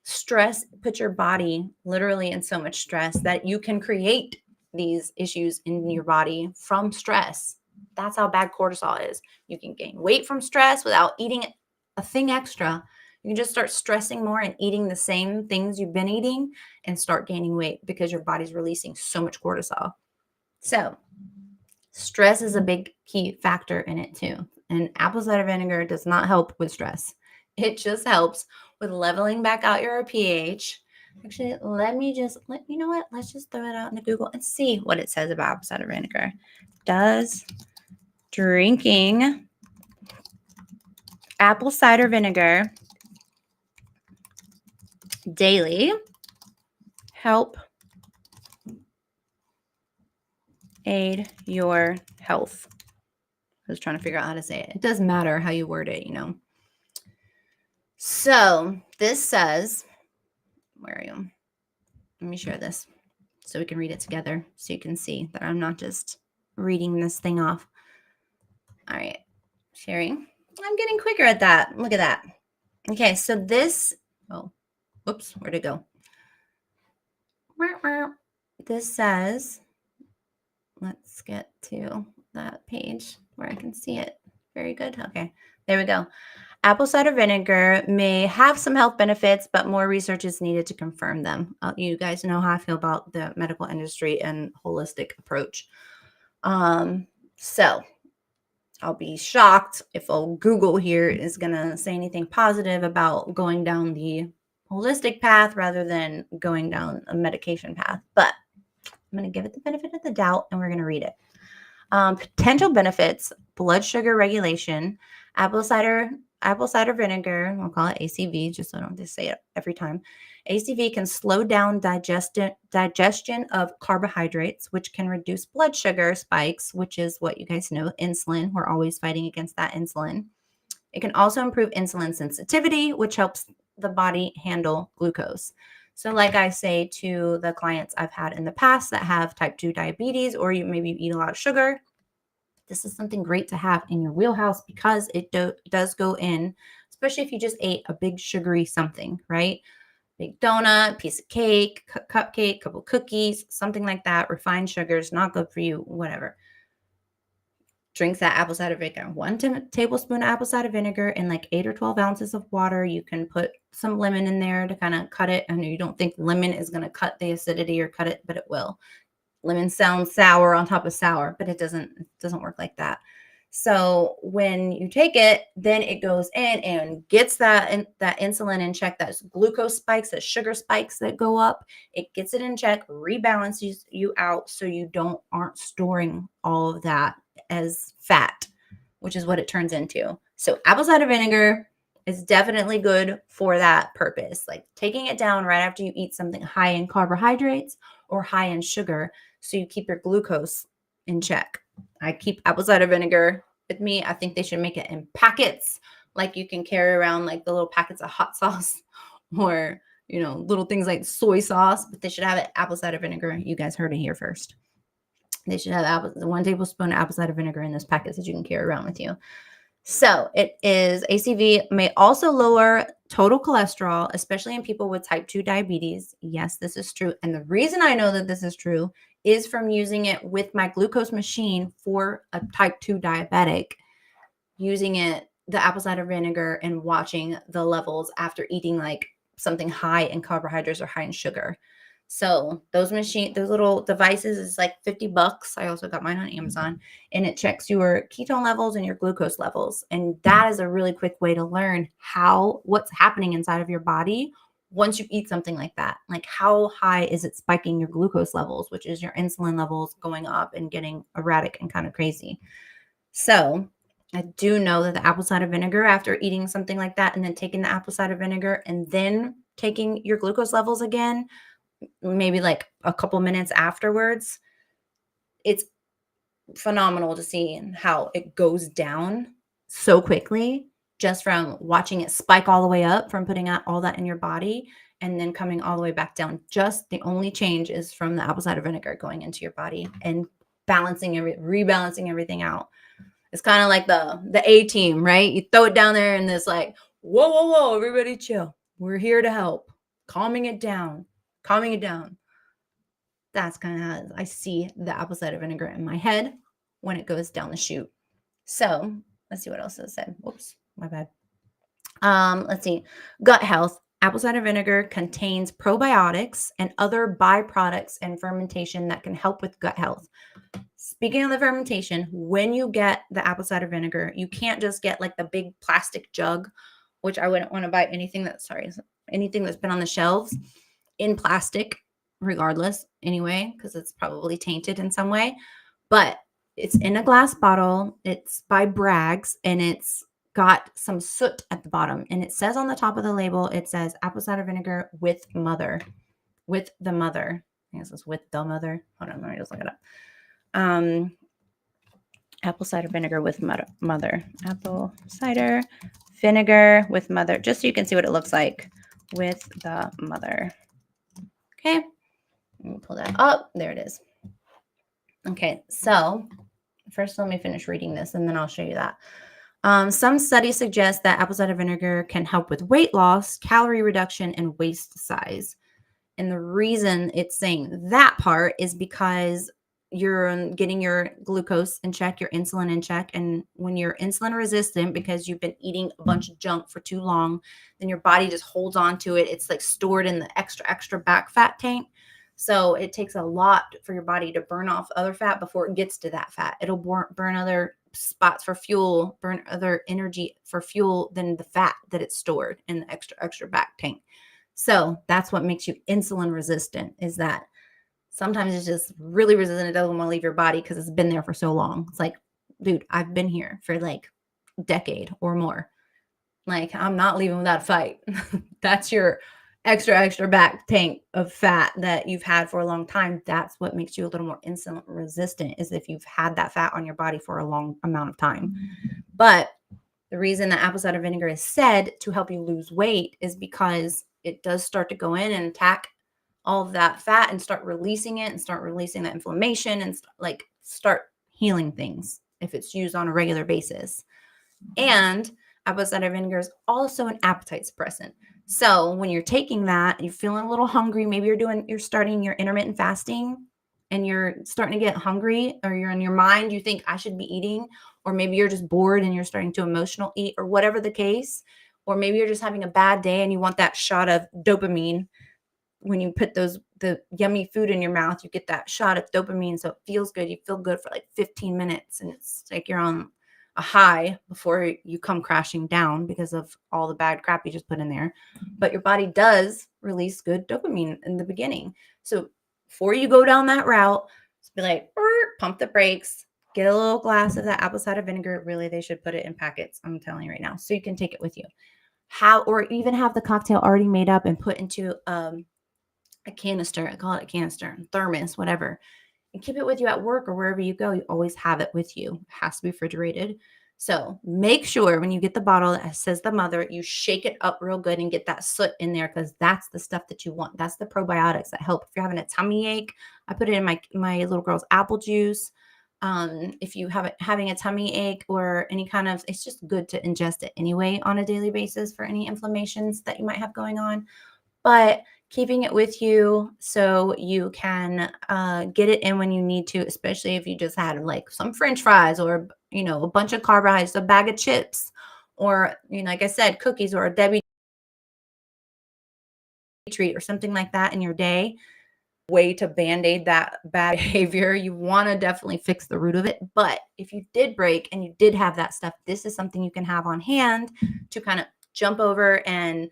Stress puts your body literally in so much stress that you can create these issues in your body from stress. That's how bad cortisol is. You can gain weight from stress without eating a thing extra. You can just start stressing more and eating the same things you've been eating and start gaining weight because your body's releasing so much cortisol. So, stress is a big key factor in it too. And apple cider vinegar does not help with stress. It just helps with leveling back out your pH. Actually, you know what? Let's just throw it out into Google and see what it says about apple cider vinegar. Does drinking apple cider vinegar daily help aid your health? I was trying to figure out how to say it. It doesn't matter how you word it, you know. So this says, where are you? Let me share this so we can read it together so you can see that I'm not just reading this thing off. All right, sharing. I'm getting quicker at that. Look at that. Okay, so this, oh, whoops, where'd it go? This says, let's get to that page where I can see it. Very good. Okay, there we go. Apple cider vinegar may have some health benefits, but more research is needed to confirm them. You guys know how I feel about the medical industry and holistic approach. So I'll be shocked if Google here is going to say anything positive about going down the holistic path rather than going down a medication path. But I'm going to give it the benefit of the doubt and we're going to read it. Potential benefits: blood sugar regulation, apple cider vinegar, we'll call it ACV, just so I don't just say it every time. ACV can slow down digestion of carbohydrates, which can reduce blood sugar spikes, which is what you guys know, insulin. We're always fighting against that insulin. It can also improve insulin sensitivity, which helps the body handle glucose. So like I say to the clients I've had in the past that have type 2 diabetes, or you maybe eat a lot of sugar, this is something great to have in your wheelhouse because it does go in, especially if you just ate a big sugary something, right? Big donut, piece of cake, cupcake, couple cookies, something like that. Refined sugars, not good for you, whatever. Drink that apple cider vinegar. 1 tablespoon of apple cider vinegar in like 8 or 12 ounces of water. You can put some lemon in there to kind of cut it. I know you don't think lemon is going to cut the acidity or cut it, but it will. Lemon sounds sour on top of sour, but it doesn't work like that. So when you take it, then it goes in and gets that insulin in check, that glucose spikes, that sugar spikes that go up. It gets it in check, rebalances you out so you aren't storing all of that as fat, which is what it turns into. So apple cider vinegar is definitely good for that purpose, like taking it down right after you eat something high in carbohydrates or high in sugar, so you keep your glucose in check. I keep apple cider vinegar with me. I think they should make it in packets, like you can carry around like the little packets of hot sauce or, you know, little things like soy sauce, but they should have it apple cider vinegar. You guys heard it here first. They should have 1 tablespoon of apple cider vinegar in those packets that you can carry around with you. So it is ACV may also lower total cholesterol, especially in people with type 2 diabetes. Yes, this is true. And the reason I know that this is true is from using it with my glucose machine for a type 2 diabetic, using the apple cider vinegar and watching the levels after eating like something high in carbohydrates or high in sugar. So those little devices is like $50. I also got mine on Amazon, and it checks your ketone levels and your glucose levels. And that is a really quick way to learn what's happening inside of your body once you eat something like that. Like, how high is it spiking your glucose levels, which is your insulin levels going up and getting erratic and kind of crazy. So I do know that the apple cider vinegar, after eating something like that and then taking the apple cider vinegar and then taking your glucose levels again, maybe like a couple minutes afterwards, it's phenomenal to see how it goes down so quickly just from watching it spike all the way up from putting out all that in your body and then coming all the way back down. Just the only change is from the apple cider vinegar going into your body and rebalancing everything out. It's kind of like the A team, right? You throw it down there and it's like, whoa, whoa, whoa, everybody chill. We're here to help. Calming it down. That's kind of how I see the apple cider vinegar in my head when it goes down the chute. So let's see what else it said. Whoops, my bad. Let's see. Gut health. Apple cider vinegar contains probiotics and other byproducts and fermentation that can help with gut health. Speaking of the fermentation, when you get the apple cider vinegar, you can't just get like the big plastic jug, which I wouldn't want to buy anything that's been on the shelves in plastic, regardless, anyway, because it's probably tainted in some way. But it's in a glass bottle. It's by Bragg's, and it's got some soot at the bottom. And it says on the top of the label, it says apple cider vinegar with mother. With the mother. I guess it's with the mother. Hold on, let me just look it up. Apple cider vinegar with mother. Apple cider vinegar with mother. Just so you can see what it looks like with the mother. Okay. Let me pull that up. There it is. Okay. So first, let me finish reading this and then I'll show you that. Some studies suggest that apple cider vinegar can help with weight loss, calorie reduction, and waist size. And the reason it's saying that part is because you're getting your glucose in check, your insulin in check. And when you're insulin resistant because you've been eating a bunch of junk for too long, then your body just holds on to it. It's like stored in the extra back fat tank. So it takes a lot for your body to burn off other fat before it gets to that fat. It'll burn other spots for fuel, burn other energy for fuel than the fat that it's stored in the extra back tank. So that's what makes you insulin resistant, is that sometimes it's just really resistant. It doesn't want to leave your body because it's been there for so long. It's like, dude, I've been here for like a decade or more. Like, I'm not leaving without a fight. That's your extra back tank of fat that you've had for a long time. That's what makes you a little more insulin resistant, is if you've had that fat on your body for a long amount of time. But the reason that apple cider vinegar is said to help you lose weight is because it does start to go in and attack all of that fat and start releasing it and start releasing that inflammation and start healing things if it's used on a regular basis. And apple cider vinegar is also an appetite suppressant. So when you're taking that, you're feeling a little hungry, maybe you're starting your intermittent fasting and you're starting to get hungry, or you're in your mind, you think I should be eating, or maybe you're just bored and you're starting to emotional eat, or whatever the case, or maybe you're just having a bad day and you want that shot of dopamine. When you put the yummy food in your mouth, you get that shot of dopamine, so it feels good. You feel good for like 15 minutes, and it's like you're on a high before you come crashing down because of all the bad crap you just put in there. But your body does release good dopamine in the beginning. So before you go down that route, just be like, pump the brakes, get a little glass of that apple cider vinegar. Really, they should put it in packets, I'm telling you right now, so you can take it with you. Or even have the cocktail already made up and put into a canister. I call it a canister, thermos, whatever. And keep it with you at work or wherever you go. You always have it with you. It has to be refrigerated. So make sure when you get the bottle that says the mother, you shake it up real good and get that soot in there, because that's the stuff that you want. That's the probiotics that help. If you're having a tummy ache, I put it in my little girl's apple juice. If you have having a tummy ache or any kind of, it's just good to ingest it anyway on a daily basis for any inflammations that you might have going on. But keeping it with you so you can get it in when you need to, especially if you just had like some French fries or, a bunch of carbohydrates, a bag of chips, or, like I said, cookies or a Debbie treat or something like that in your day. way to band-aid that bad behavior. You want to definitely fix the root of it. But if you did break and you did have that stuff, this is something you can have on hand to kind of jump over and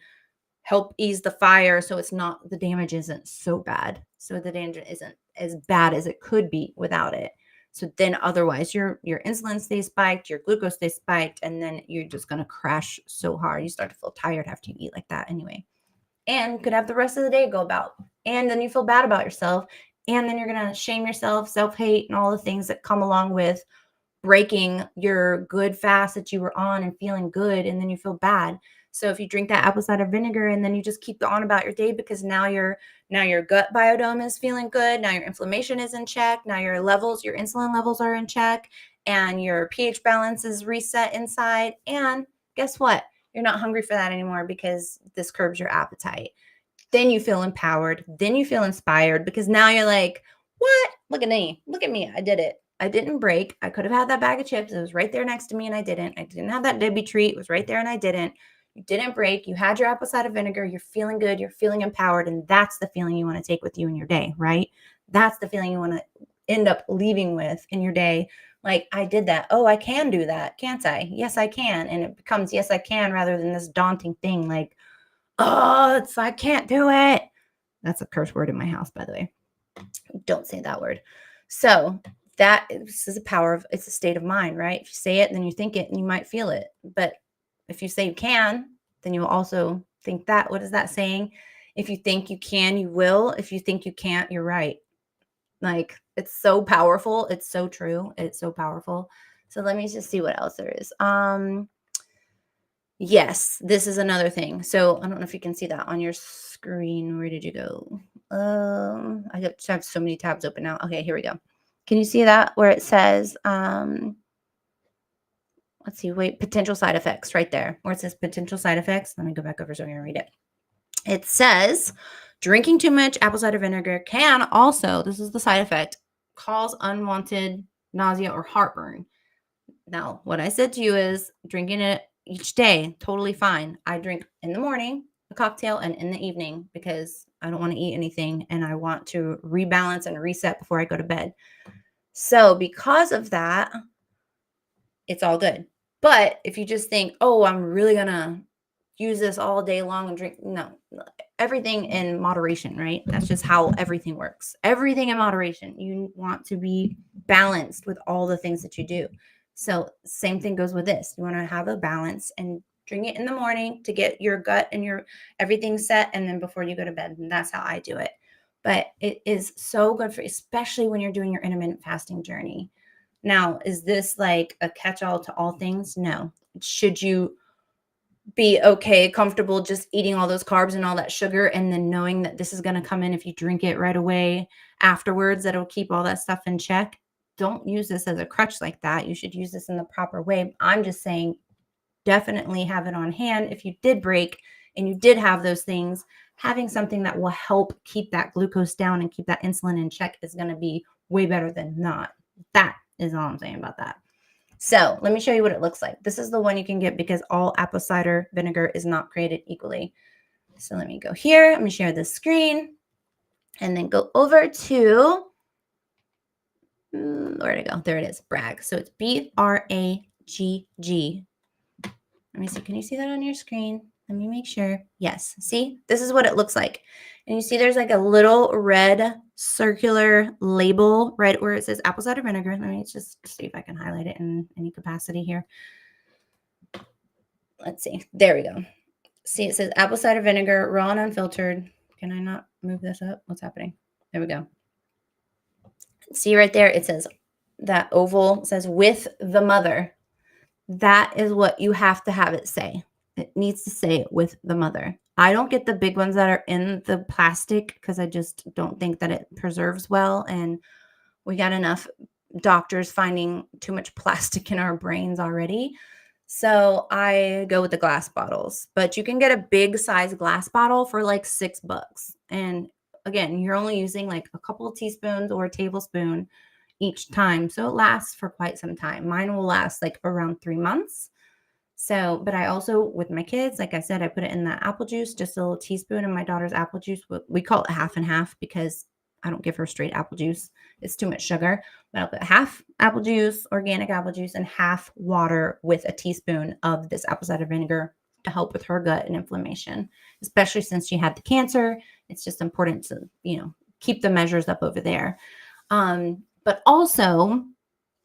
help ease the fire, so it's not, the damage isn't so bad. So the danger isn't as bad as it could be without it. So then otherwise your insulin stays spiked, your glucose stays spiked, and then you're just going to crash so hard. You start to feel tired after you eat like that anyway. And you could have the rest of the day go about. And then you feel bad about yourself. And then you're going to shame yourself, self-hate, and all the things that come along with breaking your good fast that you were on and feeling good. And then you feel bad. So if you drink that apple cider vinegar and then you just keep on about your day, because now your gut biodome is feeling good. Now your inflammation is in check. Now your insulin levels are in check, and your pH balance is reset inside. And guess what? You're not hungry for that anymore because this curbs your appetite. Then you feel empowered. Then you feel inspired, because now you're like, what? Look at me. Look at me. I did it. I didn't break. I could have had that bag of chips. It was right there next to me and I didn't. I didn't have that Debbie treat. It was right there and I didn't. You didn't break. You had your apple cider vinegar. You're feeling good. You're feeling empowered. And that's the feeling you want to take with you in your day, right? That's the feeling you want to end up leaving with in your day. Like, I did that. Oh, I can do that. Can't I? Yes, I can. And it becomes, yes, I can, rather than this daunting thing. Like, oh, I can't do it. That's a curse word in my house, by the way. Don't say that word. So this is it's a state of mind, right? If you say it, then you think it and you might feel it. But if you say you can, then you'll also think that. What is that saying? If you think you can, you will. If you think you can't, you're right. Like, it's so powerful. It's so true. It's so powerful. So let me just see what else there is. Yes, this is another thing. So I don't know if you can see that on your screen. Where did you go? I have so many tabs open now. Okay, here we go. Can you see that where it says, let's see, wait, potential side effects right there, where it says potential side effects. Let me go back over so I can read it. It says drinking too much apple cider vinegar can also, this is the side effect, cause unwanted nausea or heartburn. Now, what I said to you is drinking it each day, totally fine. I drink in the morning a cocktail and in the evening because I don't want to eat anything and I want to rebalance and reset before I go to bed. So because of that, it's all good. But if you just think, oh, I'm really going to use this all day long and drink, no, everything in moderation, right? That's just how everything works. Everything in moderation. You want to be balanced with all the things that you do. So same thing goes with this. You want to have a balance and drink it in the morning to get your gut and your everything set, and then before you go to bed. And that's how I do it. But it is so good for, especially when you're doing your intermittent fasting journey. Now, is this like a catch-all to all things? No. Should you be okay, comfortable just eating all those carbs and all that sugar, and then knowing that this is going to come in if you drink it right away afterwards, that'll keep all that stuff in check? Don't use this as a crutch like that. You should use this in the proper way. I'm just saying, definitely have it on hand. If you did break and you did have those things, having something that will help keep that glucose down and keep that insulin in check is going to be way better than not. That is all I'm saying about that. So let me show you what it looks like. This is the one you can get because all apple cider vinegar is not created equally. So let me go here. I'm going to share the screen and then go over to, where'd it go? There it is, Bragg. So it's BRAGG. Let me see. Can you see that on your screen? Let me make sure. Yes. See, this is what it looks like. And you see there's like a little red circular label right where it says apple cider vinegar. Let me just see if I can highlight it in any capacity here. Let's see. There we go. See, it says apple cider vinegar, raw and unfiltered. Can I not move this up? What's happening? There we go. See right there, it says that oval says with the mother. That is what you have to have it say. It needs to say with the mother. I don't get the big ones that are in the plastic because I just don't think that it preserves well. And we got enough doctors finding too much plastic in our brains already. So I go with the glass bottles. But you can get a big size glass bottle for like $6. And again, you're only using like a couple of teaspoons or a tablespoon each time. So it lasts for quite some time. Mine will last like around 3 months. So, but I also, with my kids, like I said, I put it in the apple juice, just a little teaspoon in my daughter's apple juice. We call it half and half because I don't give her straight apple juice. It's too much sugar. But I'll put half apple juice, organic apple juice, and half water with a teaspoon of this apple cider vinegar to help with her gut and inflammation, especially since she had the cancer. It's just important to, keep the measures up over there. But also,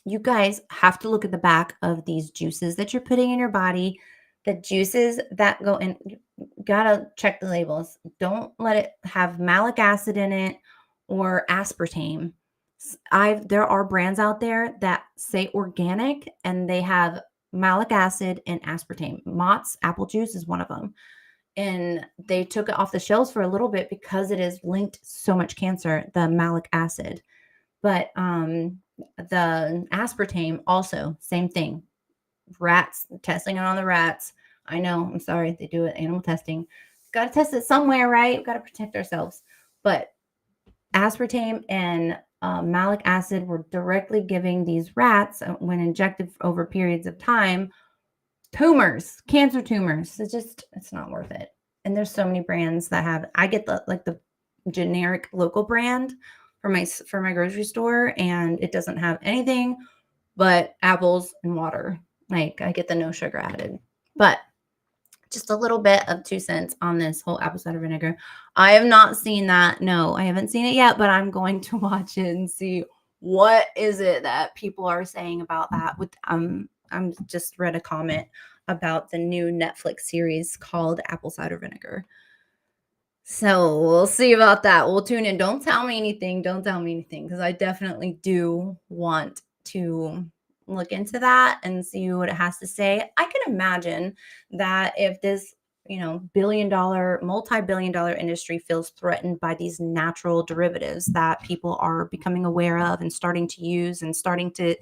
you guys have to look at the back of these juices that you're putting in your body. The juices that go in, you gotta check the labels. Don't let it have malic acid in it or aspartame. There are brands out there that say organic and they have malic acid and aspartame. Mott's apple juice is one of them. And they took it off the shelves for a little bit because it is linked so much cancer, the malic acid. But the aspartame also, same thing. Rats, testing it on the rats. I know, I'm sorry, they do it, animal testing. Got to test it somewhere, right? We've got to protect ourselves. But aspartame and malic acid were directly giving these rats, when injected over periods of time, tumors, cancer tumors. It's not worth it. And there's so many brands that have, I get the generic local brand for my grocery store, and it doesn't have anything but apples and water. Like, I get the no sugar added. But just a little bit of 2 cents on this whole apple cider vinegar. I have not seen that. No, I haven't seen it yet, but I'm going to watch it and see what is it that people are saying about that. I'm just read a comment about the new Netflix series called Apple Cider Vinegar. So we'll see about that. We'll tune in. Don't tell me anything. Don't tell me anything, because I definitely do want to look into that and see what it has to say. I can imagine that if this, multi-billion dollar industry feels threatened by these natural derivatives that people are becoming aware of and starting to use and starting to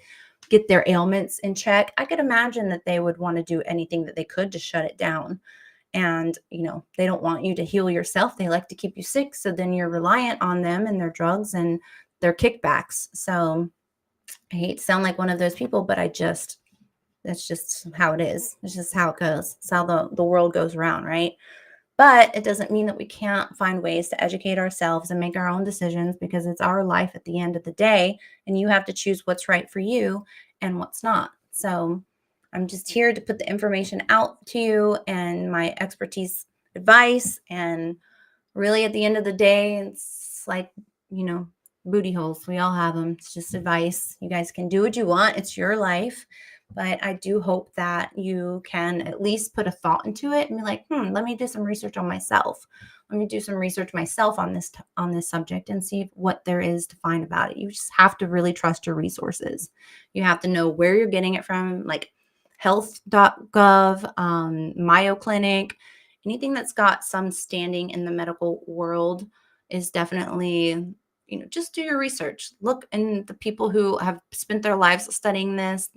get their ailments in check, I could imagine that they would want to do anything that they could to shut it down. And, they don't want you to heal yourself. They like to keep you sick. So then you're reliant on them and their drugs and their kickbacks. So I hate to sound like one of those people, but that's just how it is. It's just how it goes. It's how the world goes around, right? But it doesn't mean that we can't find ways to educate ourselves and make our own decisions, because it's our life at the end of the day. And you have to choose what's right for you and what's not. So I'm just here to put the information out to you and my expertise advice. And really, at the end of the day, it's like, booty holes. We all have them. It's just advice. You guys can do what you want. It's your life. But I do hope that you can at least put a thought into it and be like, let me do some research on myself. Let me do some research myself on this subject and see what there is to find about it. You just have to really trust your resources. You have to know where you're getting it from, like health.gov, Mayo Clinic, anything that's got some standing in the medical world is definitely, just do your research. Look, and the people who have spent their lives studying this,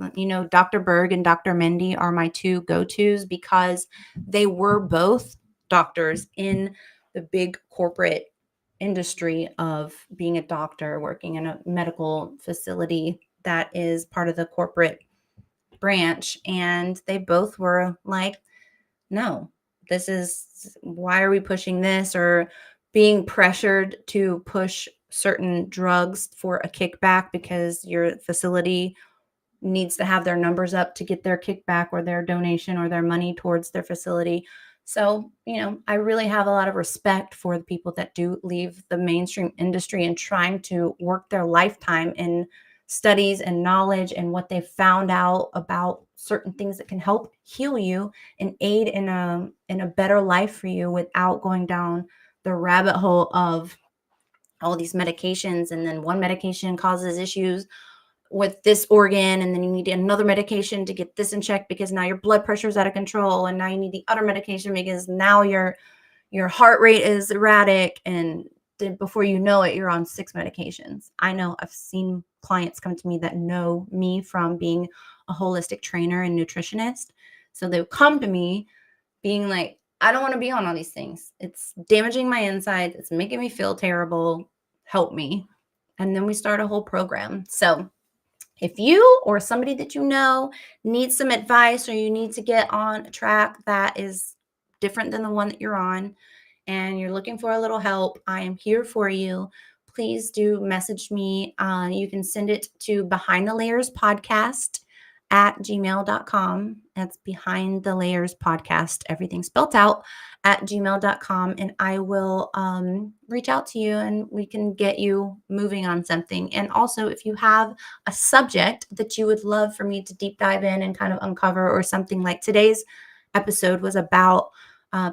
Dr. Berg and Dr. Mendy are my two go-tos, because they were both doctors in the big corporate industry of being a doctor, working in a medical facility that is part of the corporate branch. And they both were like, no, why are we pushing this, or being pressured to push certain drugs for a kickback because your facility needs to have their numbers up to get their kickback or their donation or their money towards their facility. So, I really have a lot of respect for the people that do leave the mainstream industry and trying to work their lifetime in studies and knowledge and what they've found out about certain things that can help heal you and aid in a better life for you without going down the rabbit hole of all these medications. And then one medication causes issues with this organ, and then you need another medication to get this in check because now your blood pressure is out of control, and now you need the other medication because now your heart rate is erratic, and then before you know it, you're on 6 medications. I know, I've seen clients come to me that know me from being a holistic trainer and nutritionist. So they'll come to me being like, I don't want to be on all these things. It's damaging my insides. It's making me feel terrible. Help me. And then we start a whole program. So if you or somebody that you know needs some advice, or you need to get on a track that is different than the one that you're on, and you're looking for a little help, I am here for you. please do message me. You can send it to Behind the Layers Podcast at gmail.com. That's Behind the Layers Podcast, everything spelled out, at gmail.com. And I will reach out to you and we can get you moving on something. And also, if you have a subject that you would love for me to deep dive in and kind of uncover, or something like today's episode was about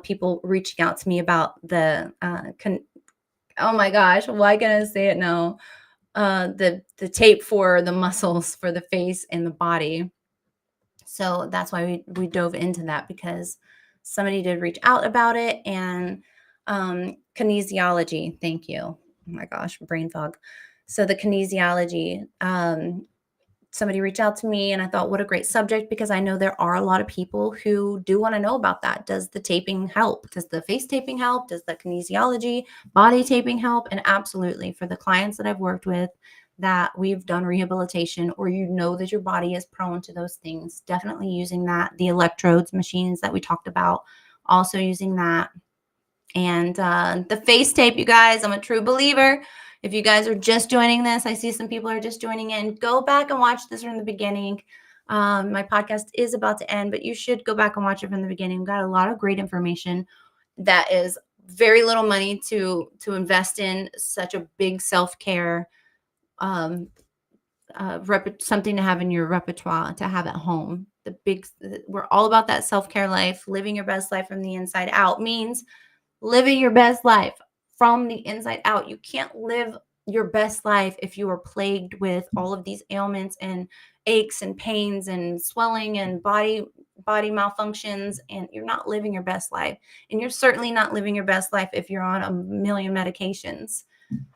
people reaching out to me about the oh my gosh, why can't I say it now? The tape for the muscles for the face and the body. So that's why we dove into that, because somebody did reach out about it. And kinesiology, thank you. Oh my gosh, brain fog. So the kinesiology, somebody reached out to me and I thought, what a great subject, because I know there are a lot of people who do want to know about that. Does the taping help? Does the face taping help? Does the kinesiology body taping help? And absolutely, for the clients that I've worked with that we've done rehabilitation, or you know that your body is prone to those things, definitely using that. The electrodes machines that we talked about, also using that. And the face tape, you guys, I'm a true believer. If you guys are just joining this, I see some people are just joining in. Go back and watch this from the beginning. My podcast is about to end, but you should go back and watch it from the beginning. We've got a lot of great information that is very little money to invest in such a big self-care, something to have in your repertoire, to have at home. We're all about that self-care life. Living your best life from the inside out means living your best life from the inside out. You can't live your best life if you are plagued with all of these ailments and aches and pains and swelling and body malfunctions, and you're not living your best life. And you're certainly not living your best life if you're on a million medications.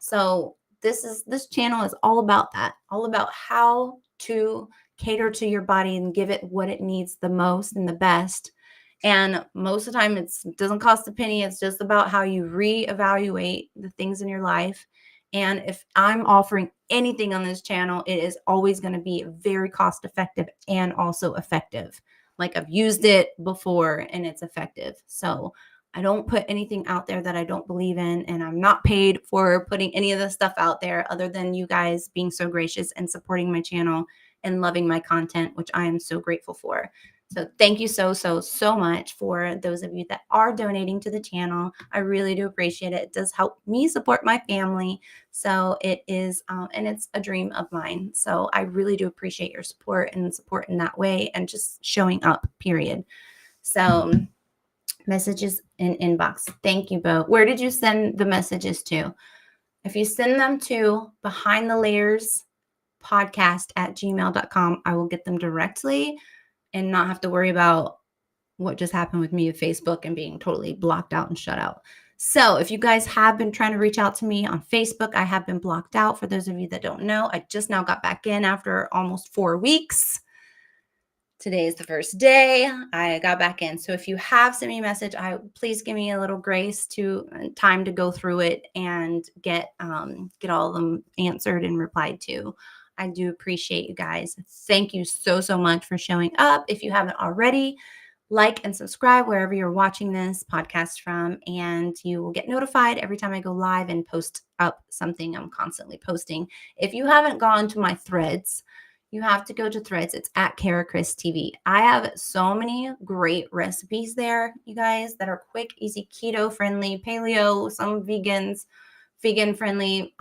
So this channel is all about that, all about how to cater to your body and give it what it needs the most and the best. And most of the time, it doesn't cost a penny. It's just about how you reevaluate the things in your life. And if I'm offering anything on this channel, it is always going to be very cost effective and also effective. Like, I've used it before and it's effective. So I don't put anything out there that I don't believe in. And I'm not paid for putting any of this stuff out there, other than you guys being so gracious and supporting my channel and loving my content, which I am so grateful for. So thank you so much for those of you that are donating to the channel. I really do appreciate it. It does help me support my family. So it is, and it's a dream of mine. So I really do appreciate your support and support in that way, and just showing up, period. So messages in inbox. Thank you, Bo. Where did you send the messages to? If you send them to Behind the Layers Podcast at gmail.com, I will get them directly and not have to worry about what just happened with me with Facebook and being totally blocked out and shut out. So if you guys have been trying to reach out to me on Facebook, I have been blocked out. For those of you that don't know, I just now got back in after almost 4 weeks. Today is the first day I got back in. So if you have sent me a message, please give me a little grace to time to go through it and get all of them answered and replied to. I do appreciate you guys. Thank you so much for showing up. If you haven't already, like and subscribe wherever you're watching this podcast from, and you will get notified every time I go live and post up something. I'm constantly posting. If you haven't gone to my threads, you have to go to threads. It's at Kara Chris TV. I have so many great recipes there, you guys, that are quick, easy, keto friendly, paleo, some vegans, vegan friendly,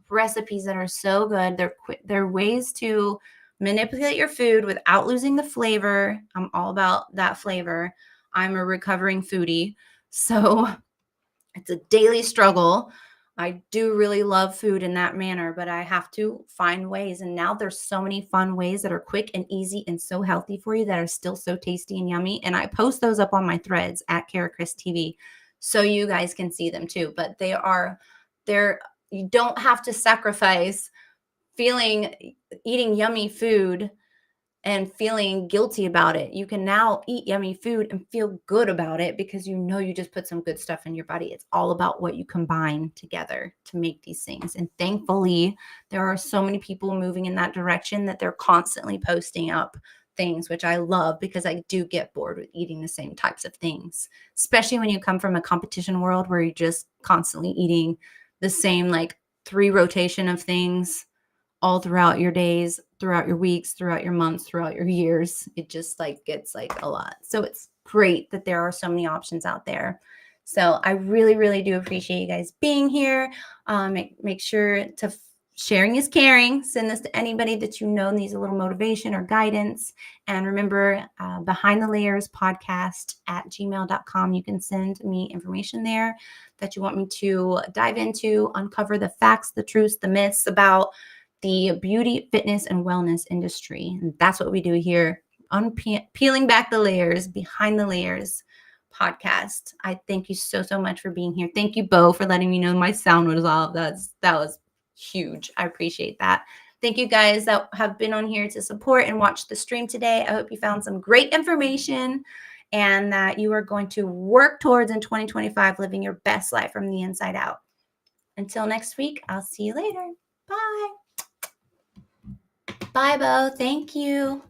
recipes that are so good. They're ways to manipulate your food without losing the flavor. I'm all about that flavor. I'm a recovering foodie, so it's a daily struggle. I do really love food in that manner, but I have to find ways. And now there's so many fun ways that are quick and easy and so healthy for you, that are still so tasty and yummy. And I post those up on my threads at Kara Chris TV, so you guys can see them too. But you don't have to sacrifice eating yummy food and feeling guilty about it. You can now eat yummy food and feel good about it, because you know you just put some good stuff in your body. It's all about what you combine together to make these things. And thankfully, there are so many people moving in that direction that they're constantly posting up things, which I love, because I do get bored with eating the same types of things, especially when you come from a competition world where you're just constantly eating the same like 3 rotation of things all throughout your days, throughout your weeks, throughout your months, throughout your years. It just like gets like a lot. So it's great that there are so many options out there. So I really, really do appreciate you guys being here. Make sure to sharing is caring. Send this to anybody that you know needs a little motivation or guidance. And remember, Behind the Layers podcast at gmail.com. You can send me information there that you want me to dive into, uncover the facts, the truths, the myths about the beauty, fitness, and wellness industry. And that's what we do here on Peeling Back the Layers, Behind the Layers podcast. I thank you so much for being here. Thank you, Bo, for letting me know my sound was off. That was huge. I appreciate that. Thank you guys that have been on here to support and watch the stream today. I hope you found some great information and that you are going to work towards in 2025 living your best life from the inside out. Until next week, I'll see you later. Bye. Bye, Bo. Thank you.